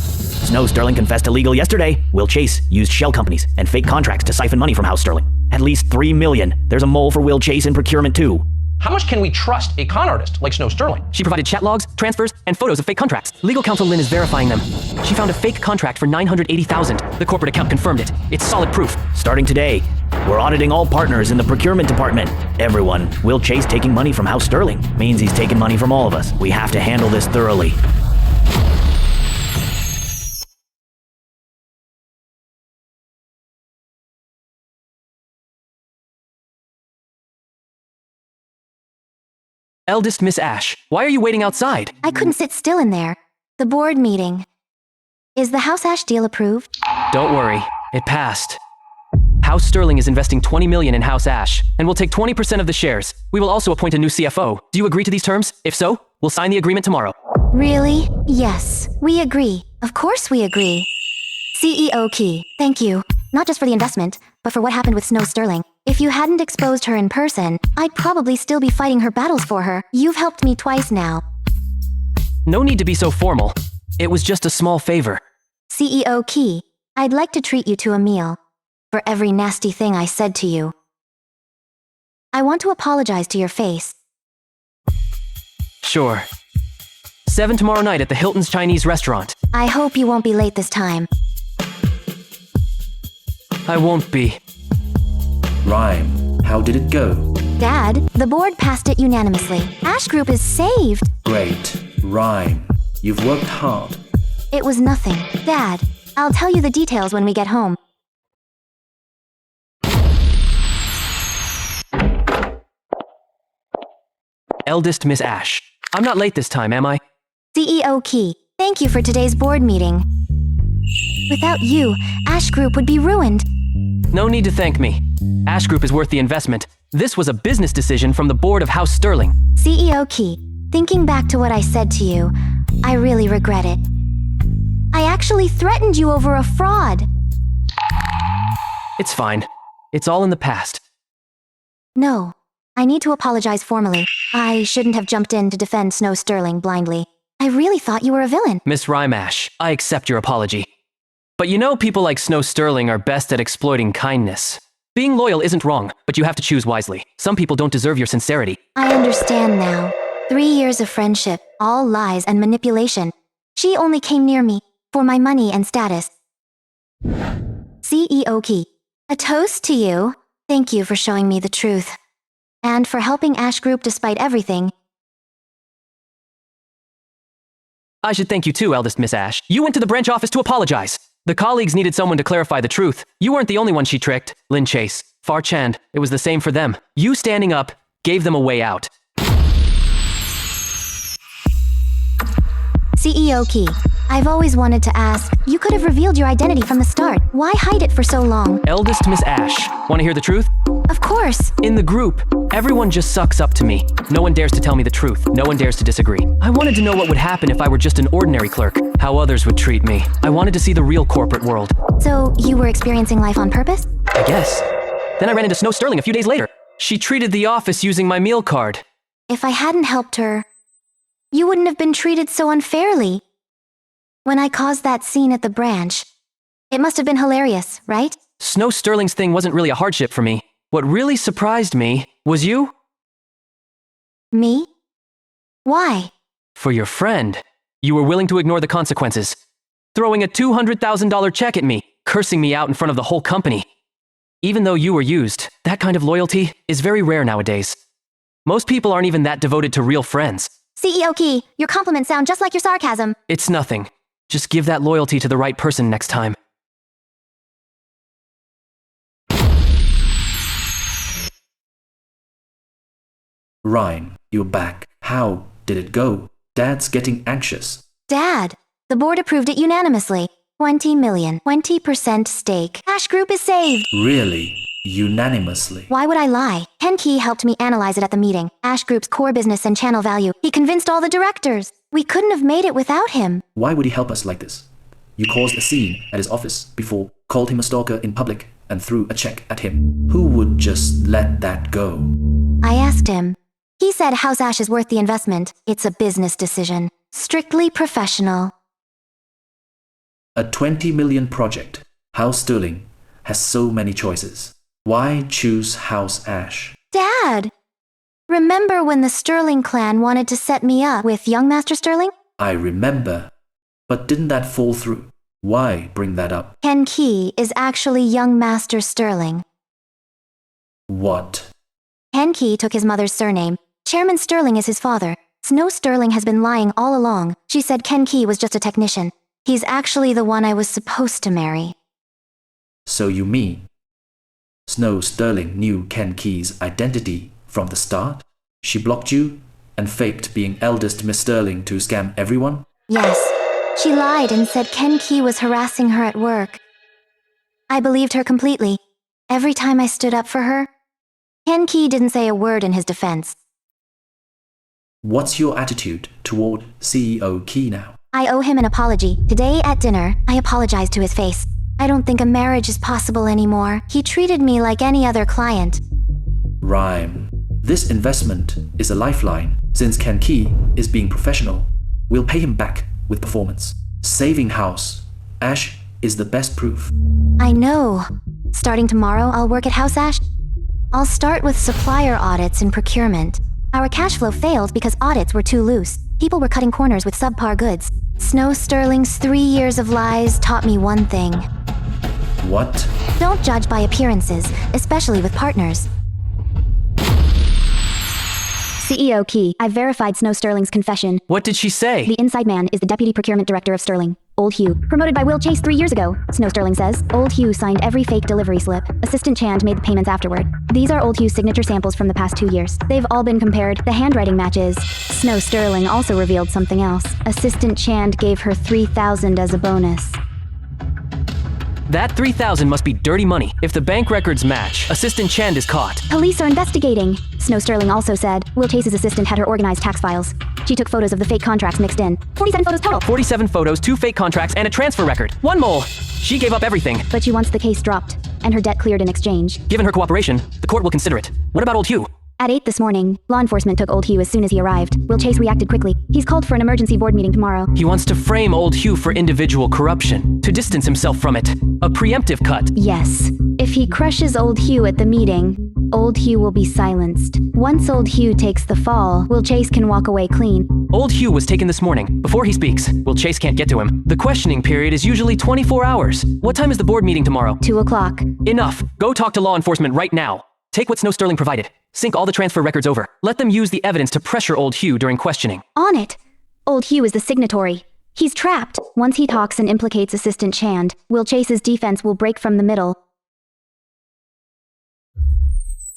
Snow Sterling confessed to legal yesterday. Will Chase used shell companies and fake contracts to siphon money from House Sterling. At least $3 million. There's a mole for Will Chase in procurement too. How much can we trust a con artist like Snow Sterling? She provided chat logs, transfers, and photos of fake contracts. Legal counsel Lynn is verifying them. She found a fake contract for $980,000. The corporate account confirmed it. It's solid proof. Starting today, we're auditing all partners in the procurement department. Everyone. Will Chase taking money from House Sterling means he's taking money from all of us. We have to handle this thoroughly. Eldest Miss Ash, why are you waiting outside? I couldn't sit still in there. The board meeting. Is the House Ash deal approved? Don't worry, it passed. House Sterling is investing $20 million in House Ash, and we'll take 20% of the shares. We will also appoint a new CFO. Do you agree to these terms? If so, we'll sign the agreement tomorrow. Really? Yes, we agree. Of course we agree. CEO Key, thank you. Not just for the investment, but for what happened with Snow Sterling. If you hadn't exposed her in person, I'd probably still be fighting her battles for her. You've helped me twice now. No need to be so formal. It was just a small favor. CEO Key, I'd like to treat you to a meal. For every nasty thing I said to you. I want to apologize to your face. Sure. 7 tomorrow night at the Hilton's Chinese restaurant. I hope you won't be late this time. I won't be. Rhyme, how did it go? Dad, the board passed it unanimously. Ash Group is saved. Great. Rhyme, you've worked hard. It was nothing. Dad, I'll tell you the details when we get home. Eldest Miss Ash. I'm not late this time, am I? CEO Key, thank you for today's board meeting. Without you, Ash Group would be ruined. No need to thank me. Ash Group is worth the investment. This was a business decision from the board of House Sterling. CEO Key, thinking back to what I said to you, I really regret it. I actually threatened you over a fraud. It's fine. It's all in the past. No, I need to apologize formally. I shouldn't have jumped in to defend Snow Sterling blindly. I really thought you were a villain. Miss Rymash, I accept your apology. But you know people like Snow Sterling are best at exploiting kindness. Being loyal isn't wrong, but you have to choose wisely. Some people don't deserve your sincerity. I understand now. 3 years of friendship, all lies and manipulation. She only came near me for my money and status. CEO Key, a toast to you. Thank you for showing me the truth. And for helping Ash Group despite everything. I should thank you too, eldest Miss Ash. You went to the branch office to apologize. The colleagues needed someone to clarify the truth. You weren't the only one she tricked. Lin Chase, Far Chand, it was the same for them. You standing up gave them a way out. CEO Key, I've always wanted to ask, you could have revealed your identity from the start. Why hide it for so long? Eldest Miss Ash, want to hear the truth? Of course. In the group, everyone just sucks up to me. No one dares to tell me the truth. No one dares to disagree. I wanted to know what would happen if I were just an ordinary clerk, how others would treat me. I wanted to see the real corporate world. So, you were experiencing life on purpose? I guess. Then I ran into Snow Sterling a few days later. She treated the office using my meal card. If I hadn't helped her, you wouldn't have been treated so unfairly. When I caused that scene at the branch, it must have been hilarious, right? Snow Sterling's thing wasn't really a hardship for me. What really surprised me was you. Me? Why? For your friend. You were willing to ignore the consequences. Throwing a $200,000 check at me, cursing me out in front of the whole company. Even though you were used, that kind of loyalty is very rare nowadays. Most people aren't even that devoted to real friends. CEO Key, your compliments sound just like your sarcasm. It's nothing. Just give that loyalty to the right person next time. Ryan, you're back. How did it go? Dad's getting anxious. Dad, the board approved it unanimously. 20 million, 20% stake. Ash Group is saved. Really? Unanimously? Why would I lie? Ken Key helped me analyze it at the meeting. Ash Group's core business and channel value. He convinced all the directors. We couldn't have made it without him. Why would he help us like this? You caused a scene at his office before, called him a stalker in public, and threw a check at him. Who would just let that go? I asked him. He said House Ash is worth the investment. It's a business decision. Strictly professional. A 20 million project. House Sterling has so many choices. Why choose House Ash? Dad! Remember when the Sterling clan wanted to set me up with young Master Sterling? I remember. But didn't that fall through? Why bring that up? Ken Key is actually young Master Sterling. What? Ken Key took his mother's surname. Chairman Sterling is his father. Snow Sterling has been lying all along. She said Ken Key was just a technician. He's actually the one I was supposed to marry. So you mean Snow Sterling knew Ken Key's identity from the start? She blocked you and faked being eldest Miss Sterling to scam everyone? Yes. She lied and said Ken Key was harassing her at work. I believed her completely. Every time I stood up for her, Ken Key didn't say a word in his defense. What's your attitude toward CEO Key now? I owe him an apology. Today at dinner, I apologized to his face. I don't think a marriage is possible anymore. He treated me like any other client. Rhyme. This investment is a lifeline. Since Ken Key is being professional, we'll pay him back with performance. Saving house. Ash is the best proof. I know. Starting tomorrow, I'll work at House Ash. I'll start with supplier audits and procurement. Our cash flow failed because audits were too loose. People were cutting corners with subpar goods. Snow Sterling's 3 years of lies taught me one thing. What? Don't judge by appearances, especially with partners. CEO Key, I've verified Snow Sterling's confession. What did she say? The inside man is the deputy procurement director of Sterling, Old Hugh, promoted by Will Chase 3 years ago. Snow Sterling says Old Hugh signed every fake delivery slip. Assistant Chand made the payments afterward. These are Old Hugh's signature samples from the past 2 years. They've all been compared. The handwriting matches. Snow Sterling also revealed something else. Assistant Chand gave her $3,000 as a bonus. That $3,000 must be dirty money. If the bank records match, Assistant Chand is caught. Police are investigating. Snow Sterling also said Will Chase's assistant had her organized tax files. She took photos of the fake contracts mixed in. 47 photos total. 47 photos, 2 fake contracts, and a transfer record. 1 mole. She gave up everything. But she wants the case dropped, and her debt cleared in exchange. Given her cooperation, the court will consider it. What about Old Hugh? At 8 this morning, law enforcement took Old Hugh as soon as he arrived. Will Chase reacted quickly. He's called for an emergency board meeting tomorrow. He wants to frame Old Hugh for individual corruption, to distance himself from it. A preemptive cut. Yes. If he crushes Old Hugh at the meeting, Old Hugh will be silenced. Once Old Hugh takes the fall, Will Chase can walk away clean. Old Hugh was taken this morning. Before he speaks, Will Chase can't get to him. The questioning period is usually 24 hours. What time is the board meeting tomorrow? 2 o'clock. Enough. Go talk to law enforcement right now. Take what Snow Sterling provided. Sync all the transfer records over. Let them use the evidence to pressure Old Hugh during questioning. On it. Old Hugh is the signatory. He's trapped. Once he talks and implicates Assistant Chand, Will Chase's defense will break from the middle.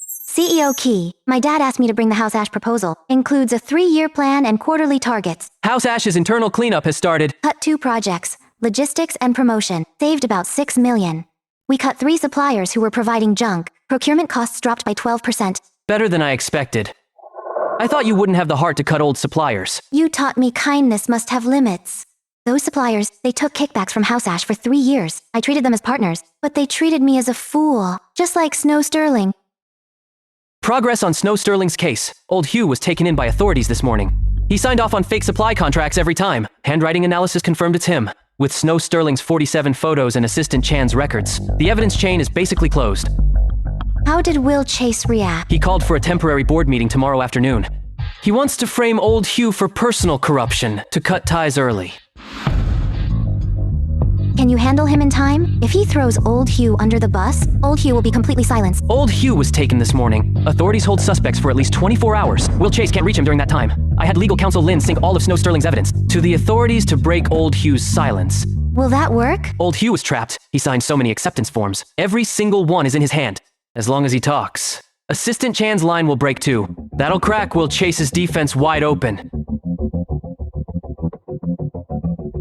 CEO Key, my dad asked me to bring the House Ash proposal. Includes a 3-year plan and quarterly targets. House Ash's internal cleanup has started. Cut 2 projects, logistics and promotion. Saved about $6 million. We cut 3 suppliers who were providing junk. Procurement costs dropped by 12%. Better than I expected. I thought you wouldn't have the heart to cut old suppliers. You taught me kindness must have limits. Those suppliers, they took kickbacks from House Ash for 3 years. I treated them as partners, but they treated me as a fool. Just like Snow Sterling. Progress on Snow Sterling's case. Old Hugh was taken in by authorities this morning. He signed off on fake supply contracts every time. Handwriting analysis confirmed it's him. With Snow Sterling's 47 photos and Assistant Chan's records, the evidence chain is basically closed. How did Will Chase react? He called for a temporary board meeting tomorrow afternoon. He wants to frame Old Hugh for personal corruption, to cut ties early. Can you handle him in time? If he throws Old Hugh under the bus, Old Hugh will be completely silenced. Old Hugh was taken this morning. Authorities hold suspects for at least 24 hours. Will Chase can't reach him during that time. I had legal counsel Lynn sync all of Snow Sterling's evidence to the authorities to break Old Hugh's silence. Will that work? Old Hugh was trapped. He signed so many acceptance forms. Every single one is in his hand. As long as he talks. Assistant Chan's line will break too. That'll crack Will Chase's defense wide open.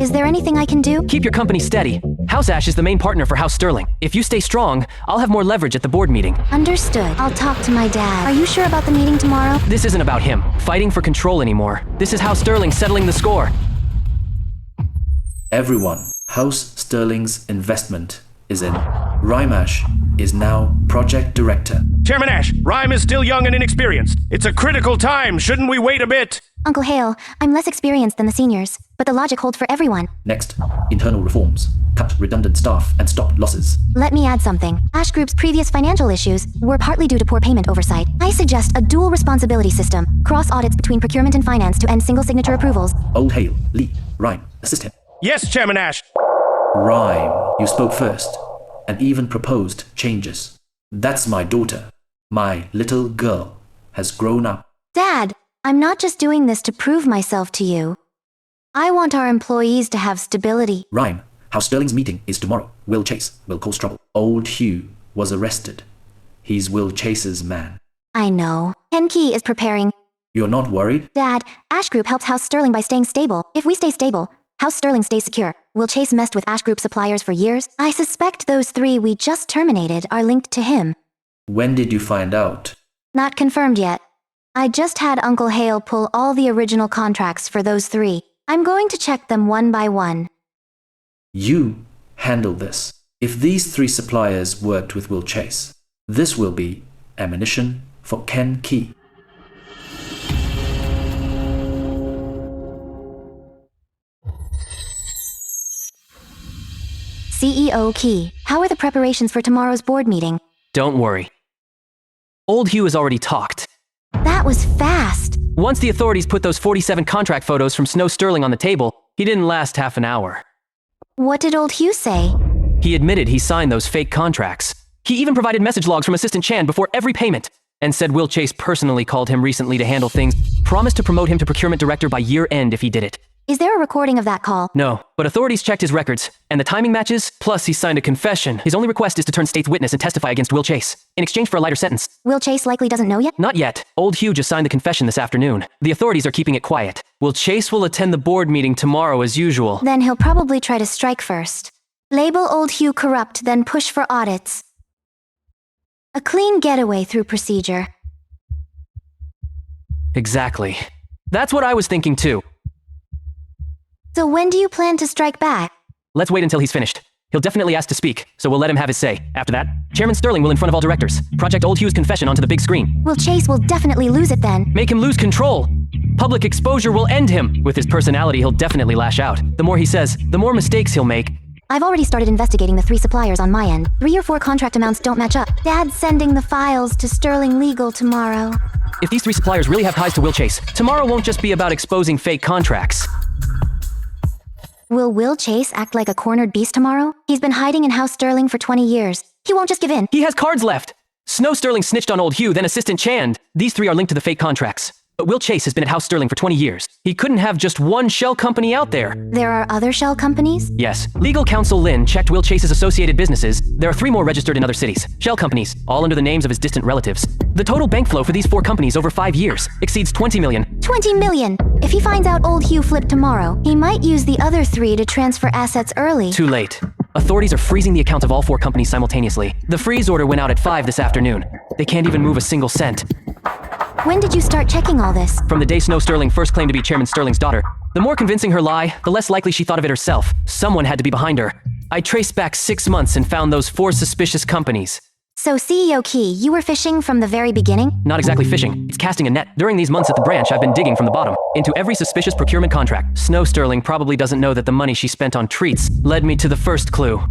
Is there anything I can do? Keep your company steady. House Ash is the main partner for House Sterling. If you stay strong, I'll have more leverage at the board meeting. Understood. I'll talk to my dad. Are you sure about the meeting tomorrow? This isn't about him fighting for control anymore. This is House Sterling settling the score. Everyone, House Sterling's investment is in. Rhyme Ash is now project director. Chairman Ash, Rhyme is still young and inexperienced. It's a critical time. Shouldn't we wait a bit? Uncle Hale, I'm less experienced than the seniors, but the logic holds for everyone. Next, internal reforms. Cut redundant staff and stop losses. Let me add something. Ash Group's previous financial issues were partly due to poor payment oversight. I suggest a dual responsibility system. Cross audits between procurement and finance to end single signature approvals. Old Hale, lead. Rhyme, assist him. Yes, Chairman Ash. Rhyme, you spoke first, and even proposed changes. That's my daughter. My little girl has grown up. Dad, I'm not just doing this to prove myself to you. I want our employees to have stability. Rhyme, House Sterling's meeting is tomorrow. Will Chase will cause trouble. Old Hugh was arrested. He's Will Chase's man. I know. Ken Key is preparing. You're not worried? Dad, Ash Group helps House Sterling by staying stable. If we stay stable, House Sterling stays secure. Will Chase messed with Ash Group suppliers for years? I suspect those 3 we just terminated are linked to him. When did you find out? Not confirmed yet. I just had Uncle Hale pull all the original contracts for those 3. I'm going to check them one by one. You handle this. If these 3 suppliers worked with Will Chase, this will be ammunition for Ken Key. CEO Key, how are the preparations for tomorrow's board meeting? Don't worry. Old Hugh has already talked. That was fast. Once the authorities put those 47 contract photos from Snow Sterling on the table, he didn't last half an hour. What did old Hugh say? He admitted he signed those fake contracts. He even provided message logs from Assistant Chan before every payment, and said Will Chase personally called him recently to handle things, promised to promote him to procurement director by year end if he did it. Is there a recording of that call? No, but authorities checked his records, and the timing matches, plus he signed a confession. His only request is to turn state's witness and testify against Will Chase, in exchange for a lighter sentence. Will Chase likely doesn't know yet? Not yet. Old Hugh just signed the confession this afternoon. The authorities are keeping it quiet. Will Chase will attend the board meeting tomorrow as usual. Then he'll probably try to strike first. Label old Hugh corrupt, then push for audits. A clean getaway through procedure. Exactly. That's what I was thinking too. So when do you plan to strike back? Let's wait until he's finished. He'll definitely ask to speak, so we'll let him have his say. After that, Chairman Sterling will in front of all directors project Old Hugh's confession onto the big screen. Will Chase will definitely lose it then. Make him lose control. Public exposure will end him. With his personality, he'll definitely lash out. The more he says, the more mistakes he'll make. I've already started investigating the 3 suppliers on my end. 3 or 4 contract amounts don't match up. Dad's sending the files to Sterling Legal tomorrow. If these 3 suppliers really have ties to Will Chase, tomorrow won't just be about exposing fake contracts. Will Will Chase act like a cornered beast tomorrow? He's been hiding in House Sterling for 20 years. He won't just give in. He has cards left. Snow Sterling snitched on Old Hugh, then Assistant Chan. These 3 are linked to the fake contracts. But Will Chase has been at House Sterling for 20 years. He couldn't have just one shell company out there. There are other shell companies? Yes. Legal counsel Lin checked Will Chase's associated businesses. There are 3 more registered in other cities. Shell companies, all under the names of his distant relatives. The total bank flow for these 4 companies over 5 years exceeds 20 million. 20 million! If he finds out old Hugh flipped tomorrow, he might use the other 3 to transfer assets early. Too late. Authorities are freezing the accounts of all 4 companies simultaneously. The freeze order went out at 5 this afternoon. They can't even move a single cent. When did you start checking all this? From the day Snow Sterling first claimed to be Chairman Sterling's daughter. The more convincing her lie, the less likely she thought of it herself. Someone had to be behind her. I traced back 6 months and found those 4 suspicious companies. So CEO Key, you were fishing from the very beginning? Not exactly fishing. It's casting a net. During these months at the branch, I've been digging from the bottom into every suspicious procurement contract. Snow Sterling probably doesn't know that the money she spent on treats led me to the first clue.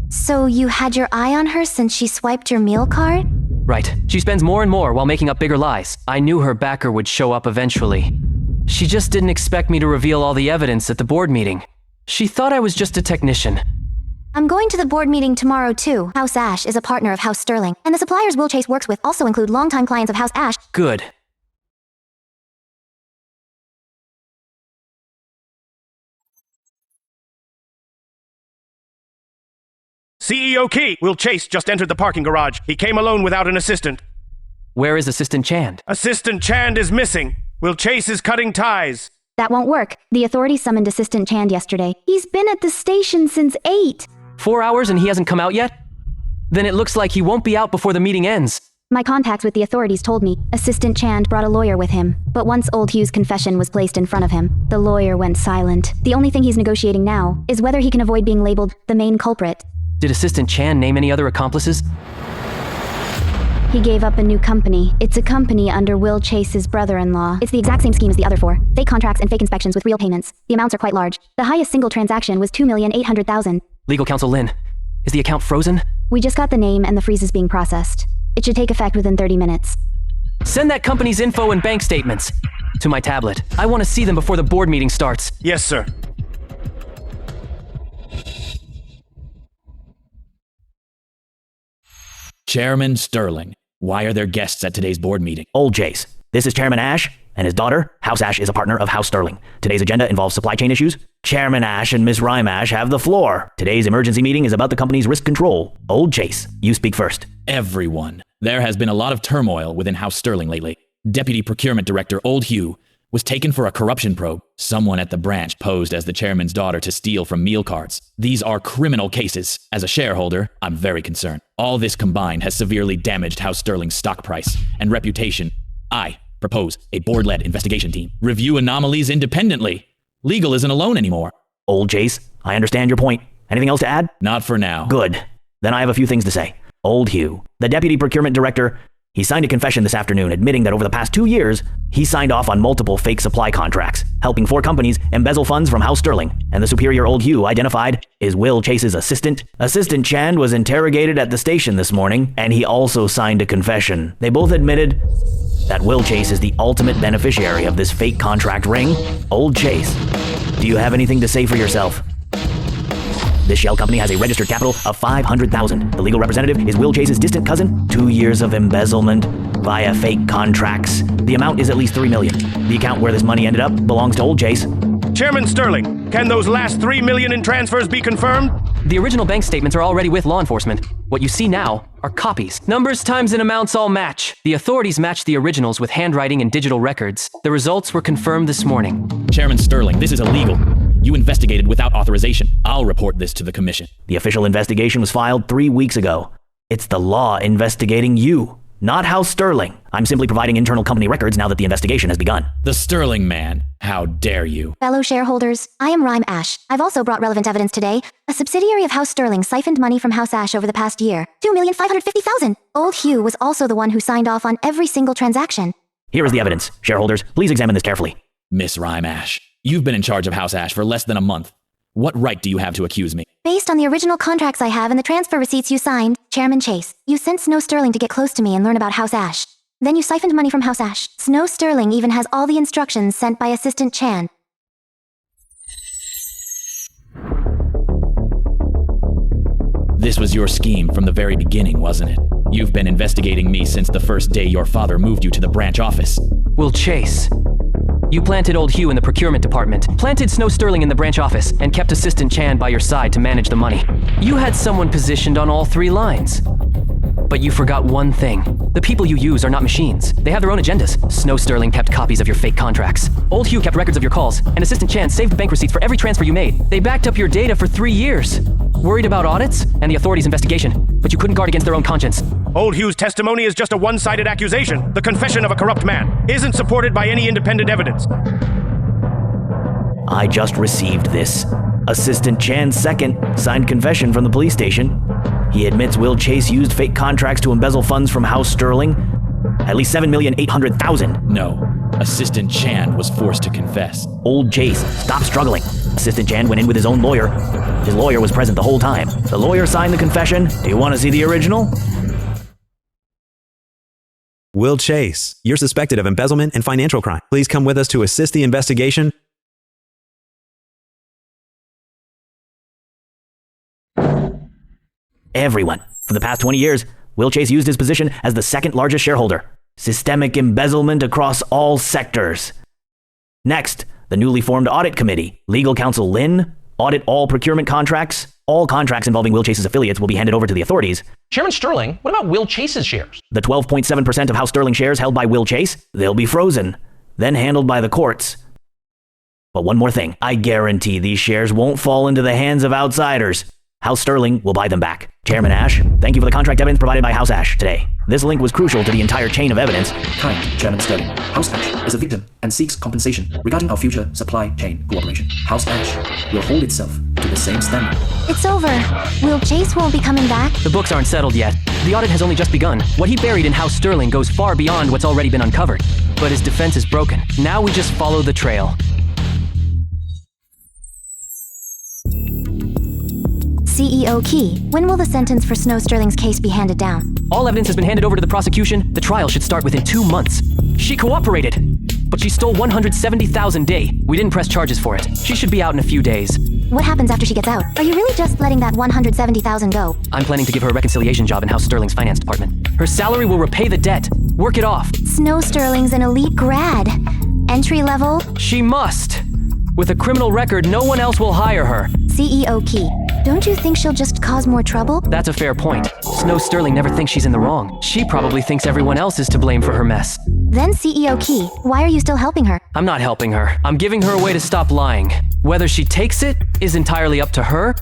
So you had your eye on her since she swiped your meal card? Right. She spends more and more while making up bigger lies. I knew her backer would show up eventually. She just didn't expect me to reveal all the evidence at the board meeting. She thought I was just a technician. I'm going to the board meeting tomorrow too. House Ash is a partner of House Sterling, and the suppliers Will Chase works with also include longtime clients of House Ash. Good. CEO Key! Will Chase just entered the parking garage. He came alone without an assistant. Where is Assistant Chand? Assistant Chand is missing. Will Chase is cutting ties. That won't work. The authorities summoned Assistant Chand yesterday. He's been at the station since 8. 4 hours and he hasn't come out yet? Then it looks like he won't be out before the meeting ends. My contacts with the authorities told me Assistant Chand brought a lawyer with him. But once Old Hugh's confession was placed in front of him, the lawyer went silent. The only thing he's negotiating now is whether he can avoid being labeled the main culprit. Did Assistant Chan name any other accomplices? He gave up a new company. It's a company under Will Chase's brother-in-law. It's the exact same scheme as the other 4. Fake contracts and fake inspections with real payments. The amounts are quite large. The highest single transaction was 2,800,000. Legal counsel Lin, is the account frozen? We just got the name and the freeze is being processed. It should take effect within 30 minutes. Send that company's info and bank statements to my tablet. I want to see them before the board meeting starts. Yes, sir. Chairman Sterling, why are there guests at today's board meeting? Old Chase. This is Chairman Ash and his daughter. House Ash is a partner of House Sterling. Today's agenda involves supply chain issues. Chairman Ash and Miss Rymash have the floor. Today's emergency meeting is about the company's risk control. Old Chase, you speak first. Everyone. There has been a lot of turmoil within House Sterling lately. Deputy Procurement Director Old Hugh was taken for a corruption probe. Someone at the branch posed as the chairman's daughter to steal from meal cards. These are criminal cases. As a shareholder, I'm very concerned. All this combined has severely damaged House Sterling's stock price and reputation. I propose a board-led investigation team. Review anomalies independently. Legal isn't alone anymore. Old Chase, I understand your point. Anything else to add? Not for now. Good. Then I have a few things to say. Old Hugh, the deputy procurement director, he signed a confession this afternoon admitting that over the past 2 years, he signed off on multiple fake supply contracts, helping 4 companies embezzle funds from House Sterling. And the superior Old Hugh identified is Will Chase's assistant. Assistant Chand was interrogated at the station this morning, and he also signed a confession. They both admitted that Will Chase is the ultimate beneficiary of this fake contract ring. Old Chase, do you have anything to say for yourself? This shell company has a registered capital of $500,000. The legal representative is Will Chase's distant cousin. 2 years of embezzlement via fake contracts. The amount is at least $3 million. The account where this money ended up belongs to Old Chase. Chairman Sterling, can those last $3 million in transfers be confirmed? The original bank statements are already with law enforcement. What you see now are copies. Numbers, times, and amounts all match. The authorities matched the originals with handwriting and digital records. The results were confirmed this morning. Chairman Sterling, this is illegal. You investigated without authorization. I'll report this to the commission. The official investigation was filed 3 weeks ago. It's the law investigating you, not House Sterling. I'm simply providing internal company records now that the investigation has begun. The Sterling man. How dare you? Fellow shareholders, I am Rhyme Ash. I've also brought relevant evidence today. A subsidiary of House Sterling siphoned money from House Ash over the past year. $2,550,000. Old Hugh was also the one who signed off on every single transaction. Here is the evidence. Shareholders, please examine this carefully. Miss Rhyme Ash, you've been in charge of House Ash for less than a month. What right do you have to accuse me? Based on the original contracts I have and the transfer receipts you signed, Chairman Chase, you sent Snow Sterling to get close to me and learn about House Ash. Then you siphoned money from House Ash. Snow Sterling even has all the instructions sent by Assistant Chan. This was your scheme from the very beginning, wasn't it? You've been investigating me since the first day your father moved you to the branch office. Will Chase, you planted Old Hugh in the procurement department, planted Snow Sterling in the branch office, and kept Assistant Chan by your side to manage the money. You had someone positioned on all 3 lines. But you forgot one thing. The people you use are not machines. They have their own agendas. Snow Sterling kept copies of your fake contracts. Old Hugh kept records of your calls, and Assistant Chan saved bank receipts for every transfer you made. They backed up your data for 3 years. Worried about audits and the authorities' investigation, but you couldn't guard against their own conscience. Old Hugh's testimony is just a one-sided accusation. The confession of a corrupt man isn't supported by any independent evidence. I just received this. Assistant Chan's second signed confession from the police station. He admits Will Chase used fake contracts to embezzle funds from House Sterling. At least $7,800,000. No. Assistant Chan was forced to confess. Old Chase, stop struggling. Assistant Chan went in with his own lawyer. His lawyer was present the whole time. The lawyer signed the confession. Do you want to see the original? Will Chase, you're suspected of embezzlement and financial crime. Please come with us to assist the investigation. Everyone. For the past 20 years, Will Chase used his position as the second largest shareholder. Systemic embezzlement across all sectors. Next, the newly formed audit committee. Legal counsel Lynn, audit all procurement contracts. All contracts involving Will Chase's affiliates will be handed over to the authorities. Chairman Sterling, what about Will Chase's shares? The 12.7% of House Sterling shares held by Will Chase, they'll be frozen, then handled by the courts. But one more thing, I guarantee these shares won't fall into the hands of outsiders. House Sterling will buy them back. Chairman Ash, thank you for the contract evidence provided by House Ash today. This link was crucial to the entire chain of evidence. Kind Chairman Sterling, House Ash is a victim and seeks compensation regarding our future supply chain cooperation. House Ash will hold itself to the same standard. It's over. Will Chase won't be coming back? The books aren't settled yet. The audit has only just begun. What he buried in House Sterling goes far beyond what's already been uncovered. But his defense is broken. Now we just follow the trail. CEO Key, when will the sentence for Snow Sterling's case be handed down? All evidence has been handed over to the prosecution. The trial should start within 2 months. She cooperated, but she stole $170,000 a day. We didn't press charges for it. She should be out in a few days. What happens after she gets out? Are you really just letting that $170,000 go? I'm planning to give her a reconciliation job in House Sterling's finance department. Her salary will repay the debt. Work it off. Snow Sterling's an elite grad. Entry level? She must. With a criminal record, no one else will hire her. CEO Key, don't you think she'll just cause more trouble? That's a fair point. Snow Sterling never thinks she's in the wrong. She probably thinks everyone else is to blame for her mess. Then CEO Key, why are you still helping her? I'm not helping her. I'm giving her a way to stop lying. Whether she takes it is entirely up to her.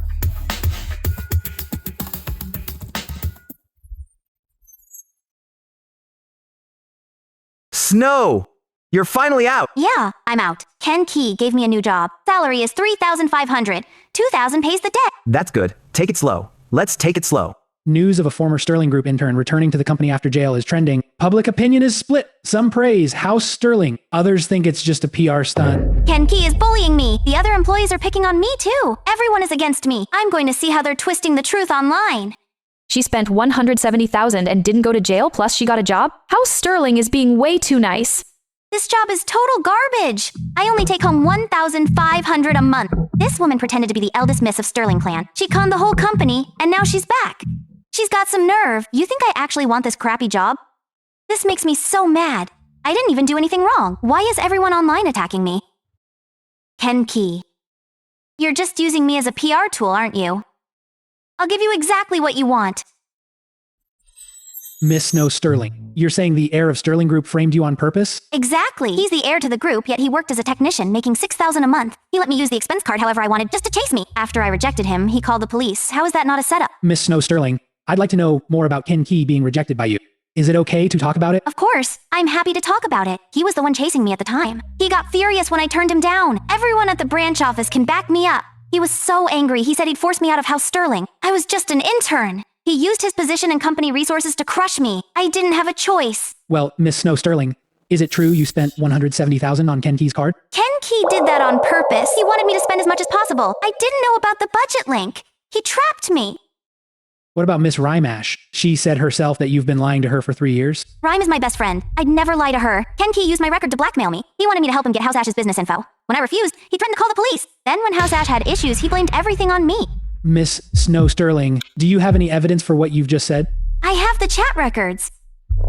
Snow! You're finally out! Yeah, I'm out. Ken Key gave me a new job. Salary is $3,500. $2,000 pays the debt. That's good. Take it slow. Let's take it slow. News of a former Sterling Group intern returning to the company after jail is trending. Public opinion is split. Some praise House Sterling. Others think it's just a PR stunt. Ken Key is bullying me. The other employees are picking on me too. Everyone is against me. I'm going to see how they're twisting the truth online. She spent $170,000 and didn't go to jail, plus she got a job? House Sterling is being way too nice. This job is total garbage. I only take home $1,500 a month. This woman pretended to be the eldest miss of Sterling clan. She conned the whole company, and now she's back. She's got some nerve. You think I actually want this crappy job? This makes me so mad. I didn't even do anything wrong. Why is everyone online attacking me? Ken Key. You're just using me as a PR tool, aren't you? I'll give you exactly what you want. Miss Snow Sterling, you're saying the heir of Sterling Group framed you on purpose? Exactly. He's the heir to the group, yet he worked as a technician, making $6,000 a month. He let me use the expense card however I wanted, just to chase me. After I rejected him, he called the police. How is that not a setup? Miss Snow Sterling, I'd like to know more about Ken Key being rejected by you. Is it okay to talk about it? Of course. I'm happy to talk about it. He was the one chasing me at the time. He got furious when I turned him down. Everyone at the branch office can back me up. He was so angry, he said he'd force me out of House Sterling. I was just an intern. He used his position and company resources to crush me. I didn't have a choice. Well, Miss Snow Sterling, is it true you spent $170,000 on Ken Key's card? Ken Key did that on purpose. He wanted me to spend as much as possible. I didn't know about the budget link. He trapped me. What about Miss Rymash? She said herself that you've been lying to her for 3 years. Rhyme is my best friend. I'd never lie to her. Ken Key used my record to blackmail me. He wanted me to help him get House Ash's business info. When I refused, he threatened to call the police. Then when House Ash had issues, he blamed everything on me. Miss Snow Sterling, do you have any evidence for what you've just said? I have the chat records.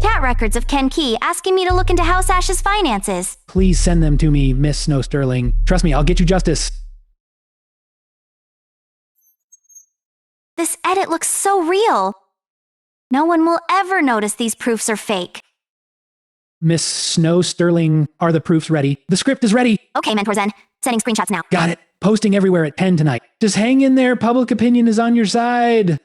Chat records of Ken Key asking me to look into House Ash's finances. Please send them to me, Miss Snow Sterling. Trust me, I'll get you justice. This edit looks so real. No one will ever notice these proofs are fake. Miss Snow Sterling, are the proofs ready? The script is ready. Okay, Mentor Zen. Sending screenshots now. Got it. Posting everywhere at 10 tonight. Just hang in there. Public opinion is on your side.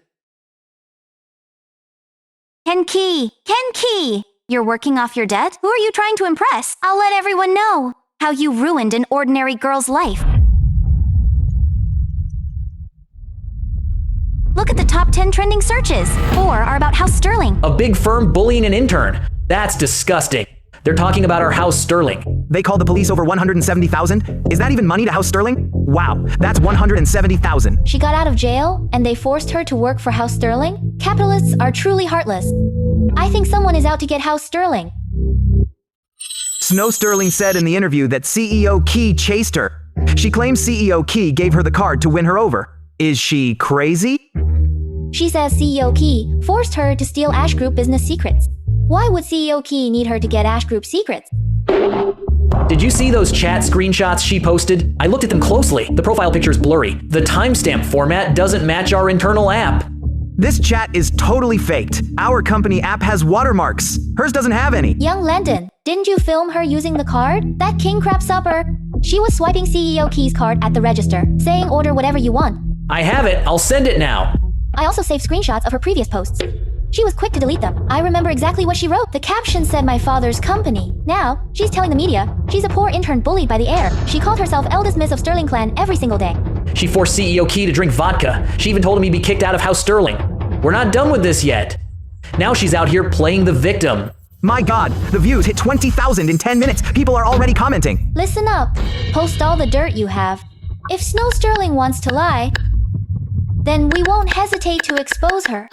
Ken Key. Ken Key. You're working off your debt? Who are you trying to impress? I'll let everyone know how you ruined an ordinary girl's life. Look at the top 10 trending searches. 4 are about House Sterling. A big firm bullying an intern. That's disgusting. They're talking about our House Sterling. They called the police over $170,000? Is that even money to House Sterling? Wow, that's $170,000. She got out of jail, and they forced her to work for House Sterling? Capitalists are truly heartless. I think someone is out to get House Sterling. Snow Sterling said in the interview that CEO Key chased her. She claims CEO Key gave her the card to win her over. Is she crazy? She says CEO Key forced her to steal Ash Group business secrets. Why would CEO Key need her to get Ash Group secrets? Did you see those chat screenshots she posted? I looked at them closely. The profile picture's blurry. The timestamp format doesn't match our internal app. This chat is totally faked. Our company app has watermarks. Hers doesn't have any. Young Landon, didn't you film her using the card? That king crab supper. She was swiping CEO Key's card at the register, saying order whatever you want. I have it. I'll send it now. I also saved screenshots of her previous posts. She was quick to delete them. I remember exactly what she wrote. The caption said my father's company. Now, she's telling the media she's a poor intern bullied by the heir. She called herself eldest miss of Sterling clan every single day. She forced CEO Key to drink vodka. She even told him he'd be kicked out of House Sterling. We're not done with this yet. Now she's out here playing the victim. My God, the views hit 20,000 in 10 minutes. People are already commenting. Listen up. Post all the dirt you have. If Snow Sterling wants to lie, then we won't hesitate to expose her.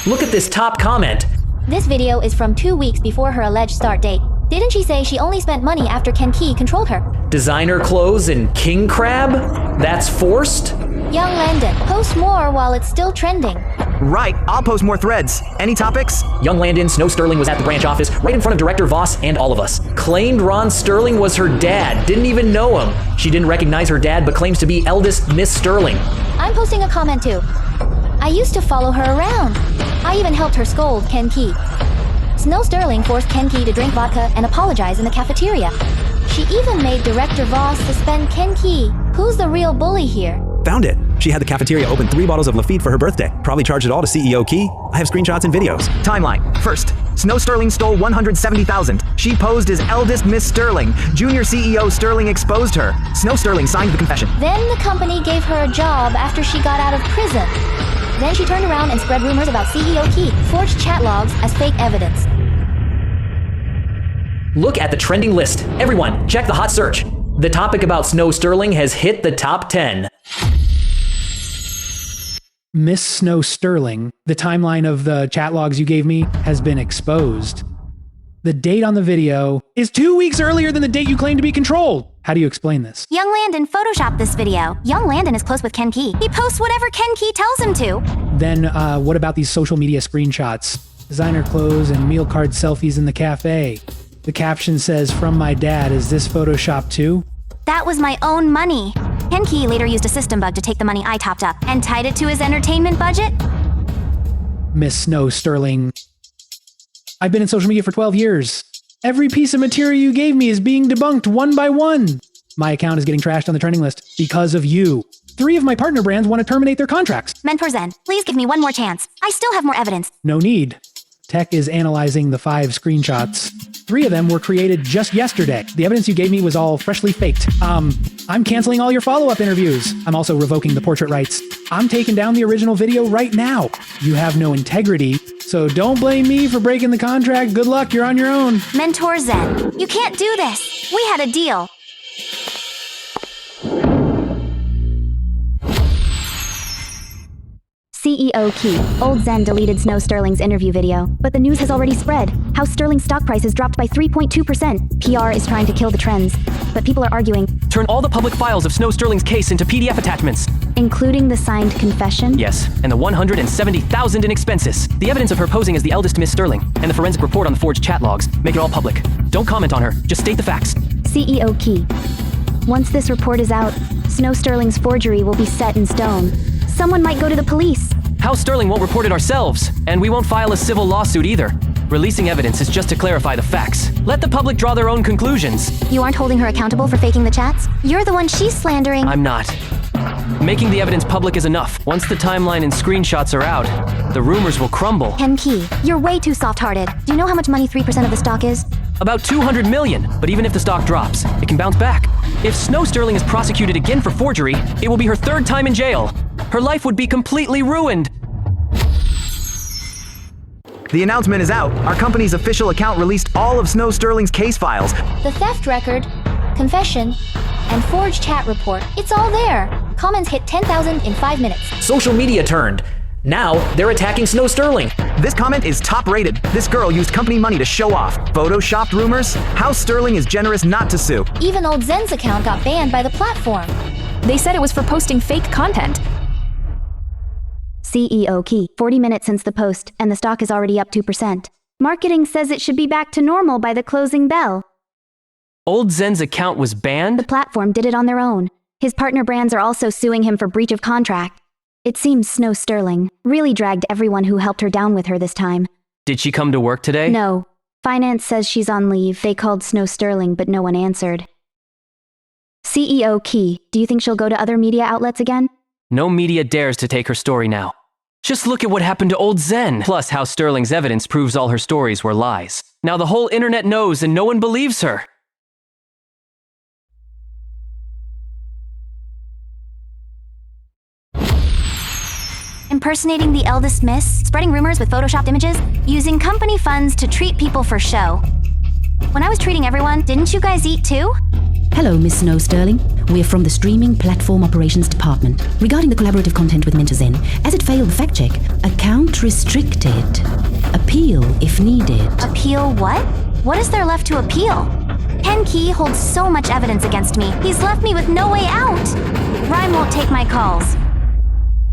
Look at this top comment. This video is from 2 weeks before her alleged start date. Didn't she say she only spent money after Ken Key controlled her? Designer clothes and king crab? That's forced? Young Landon, post more while it's still trending. Right, I'll post more threads. Any topics? Young Landon, Snow Sterling was at the branch office, right in front of Director Voss and all of us. Claimed Ron Sterling was her dad, didn't even know him. She didn't recognize her dad, but claims to be eldest Miss Sterling. I'm posting a comment too. I used to follow her around. I even helped her scold Ken Key. Snow Sterling forced Ken Key to drink vodka and apologize in the cafeteria. She even made Director Voss suspend Ken Key. Who's the real bully here? Found it. She had the cafeteria open 3 bottles of Lafitte for her birthday. Probably charged it all to CEO Key. I have screenshots and videos. Timeline. First, Snow Sterling stole $170,000. She posed as eldest Miss Sterling. Junior CEO Sterling exposed her. Snow Sterling signed the confession. Then the company gave her a job after she got out of prison. Then she turned around and spread rumors about CEO Key, forged chat logs as fake evidence. Look at the trending list. Everyone, check the hot search. The topic about Snow Sterling has hit the top 10. Miss Snow Sterling, the timeline of the chat logs you gave me has been exposed. The date on the video is 2 weeks earlier than the date you claim to be controlled. How do you explain this? Young Landon photoshopped this video. Young Landon is close with Ken Key. He posts whatever Ken Key tells him to. Then what about these social media screenshots? Designer clothes and meal card selfies in the cafe. The caption says, "From my dad, is this Photoshop too?" That was my own money. Ken Key later used a system bug to take the money I topped up and tied it to his entertainment budget. Miss Snow Sterling, I've been in social media for 12 years. Every piece of material you gave me is being debunked one by one. My account is getting trashed on the trending list because of you. 3 of my partner brands want to terminate their contracts. Mentor Zen, please give me one more chance. I still have more evidence. No need. Tech is analyzing the 5 screenshots. 3 of them were created just yesterday. The evidence you gave me was all freshly faked. I'm canceling all your follow-up interviews. I'm also revoking the portrait rights. I'm taking down the original video right now. You have no integrity, so don't blame me for breaking the contract. Good luck, you're on your own. Mentor Zen, you can't do this. We had a deal. CEO Key. Old Zen deleted Snow Sterling's interview video, but the news has already spread. House Sterling's stock price has dropped by 3.2%. PR is trying to kill the trends, but people are arguing. Turn all the public files of Snow Sterling's case into PDF attachments. Including the signed confession? Yes, and the $170,000 in expenses. The evidence of her posing as the eldest Miss Sterling, and the forensic report on the forged chat logs. Make it all public. Don't comment on her, just state the facts. CEO Key. Once this report is out, Snow Sterling's forgery will be set in stone. Someone might go to the police. House Sterling won't report it ourselves, and we won't file a civil lawsuit either. Releasing evidence is just to clarify the facts. Let the public draw their own conclusions. You aren't holding her accountable for faking the chats? You're the one she's slandering. I'm not. Making the evidence public is enough. Once the timeline and screenshots are out, the rumors will crumble. Ken Key, you're way too soft-hearted. Do you know how much money 3% of the stock is? About 200 million, but even if the stock drops, it can bounce back. If Snow Sterling is prosecuted again for forgery, it will be her 3rd time in jail. Her life would be completely ruined. The announcement is out. Our company's official account released all of Snow Sterling's case files. The theft record, confession, and forged chat report. It's all there. Comments hit 10,000 in 5 minutes. Social media turned. Now they're attacking Snow Sterling. This comment is top rated. This girl used company money to show off. Photoshopped rumors? House Sterling is generous not to sue. Even old Zen's account got banned by the platform. They said it was for posting fake content. CEO Key. 40 minutes since the post, and the stock is already up 2%. Marketing says it should be back to normal by the closing bell. Old Zen's account was banned? The platform did it on their own. His partner brands are also suing him for breach of contract. It seems Snow Sterling really dragged everyone who helped her down with her this time. Did she come to work today? No. Finance says she's on leave. They called Snow Sterling, but no one answered. CEO Key. Do you think she'll go to other media outlets again? No media dares to take her story now. Just look at what happened to Old Zen. Plus, how Sterling's evidence proves all her stories were lies. Now the whole internet knows and no one believes her. Impersonating the eldest miss, spreading rumors with photoshopped images, using company funds to treat people for show. When I was treating everyone, didn't you guys eat too? Hello, Miss Snow Sterling. We're from the Streaming Platform Operations Department. Regarding the collaborative content with Mentor Zen, as it failed the fact check, account restricted. Appeal if needed. Appeal what? What is there left to appeal? Ken Key holds so much evidence against me. He's left me with no way out. Rhyme won't take my calls.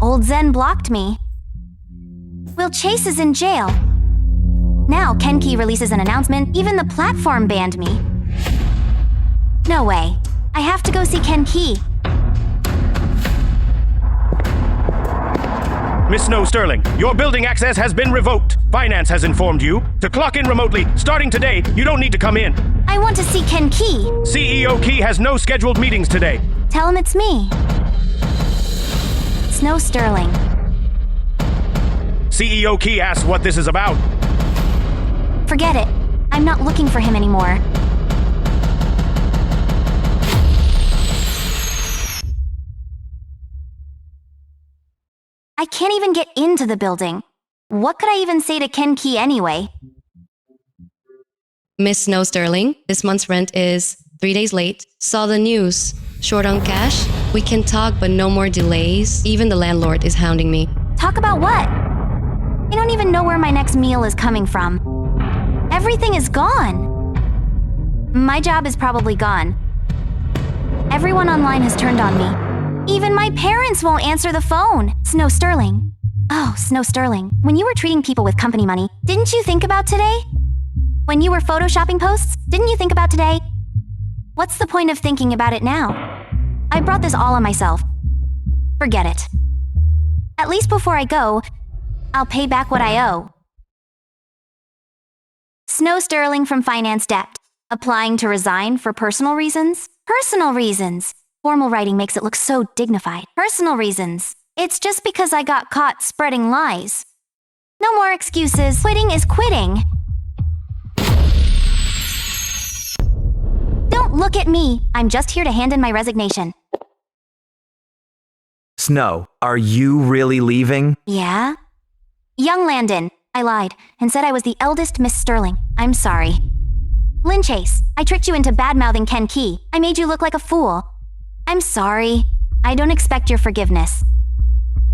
Old Zen blocked me. Will Chase is in jail. Now Ken Key releases an announcement. Even the platform banned me. No way. I have to go see Ken Key. Miss Snow Sterling, your building access has been revoked. Finance has informed you to clock in remotely. Starting today, you don't need to come in. I want to see Ken Key. CEO Key has no scheduled meetings today. Tell him it's me. Snow Sterling. CEO Key asks what this is about. Forget it. I'm not looking for him anymore. I can't even get into the building. What could I even say to Ken Key anyway? Miss Snow Sterling, this month's rent is 3 days late. Saw the news. Short on cash? We can talk, but no more delays. Even the landlord is hounding me. Talk about what? I don't even know where my next meal is coming from. Everything is gone. My job is probably gone. Everyone online has turned on me. Even my parents won't answer the phone. Snow Sterling. Oh, Snow Sterling. When you were treating people with company money, didn't you think about today? When you were photoshopping posts, didn't you think about today? What's the point of thinking about it now? I brought this all on myself. Forget it. At least before I go, I'll pay back what I owe. Snow Sterling from Finance Debt. Applying to resign for personal reasons? Personal reasons. Formal writing makes it look so dignified. Personal reasons. It's just because I got caught spreading lies. No more excuses. Quitting is quitting. Don't look at me. I'm just here to hand in my resignation. Snow, are you really leaving? Yeah? Young Landon. I lied and said I was the eldest Miss Sterling. I'm sorry. Lynn Chase, I tricked you into bad-mouthing Ken Key. I made you look like a fool. I'm sorry. I don't expect your forgiveness.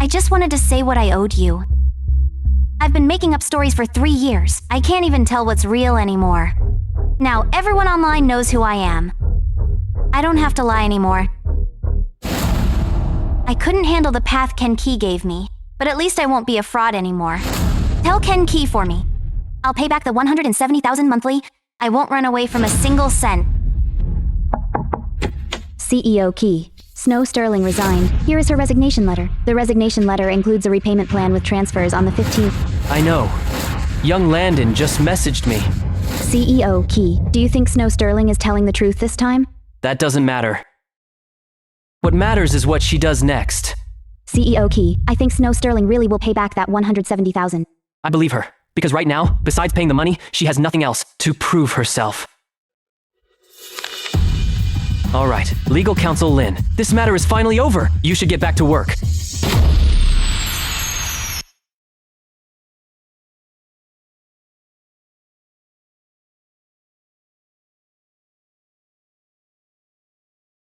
I just wanted to say what I owed you. I've been making up stories for 3 years. I can't even tell what's real anymore. Now everyone online knows who I am. I don't have to lie anymore. I couldn't handle the path Ken Key gave me, but at least I won't be a fraud anymore. Tell Ken Key for me. I'll pay back the $170,000 monthly. I won't run away from a single cent. CEO Key. Snow Sterling resigned. Here is her resignation letter. The resignation letter includes a repayment plan with transfers on the 15th. I know. Young Landon just messaged me. CEO Key. Do you think Snow Sterling is telling the truth this time? That doesn't matter. What matters is what she does next. CEO Key. I think Snow Sterling really will pay back that $170,000. I believe her, because right now, besides paying the money, she has nothing else to prove herself. All right, legal counsel Lynn, this matter is finally over. You should get back to work.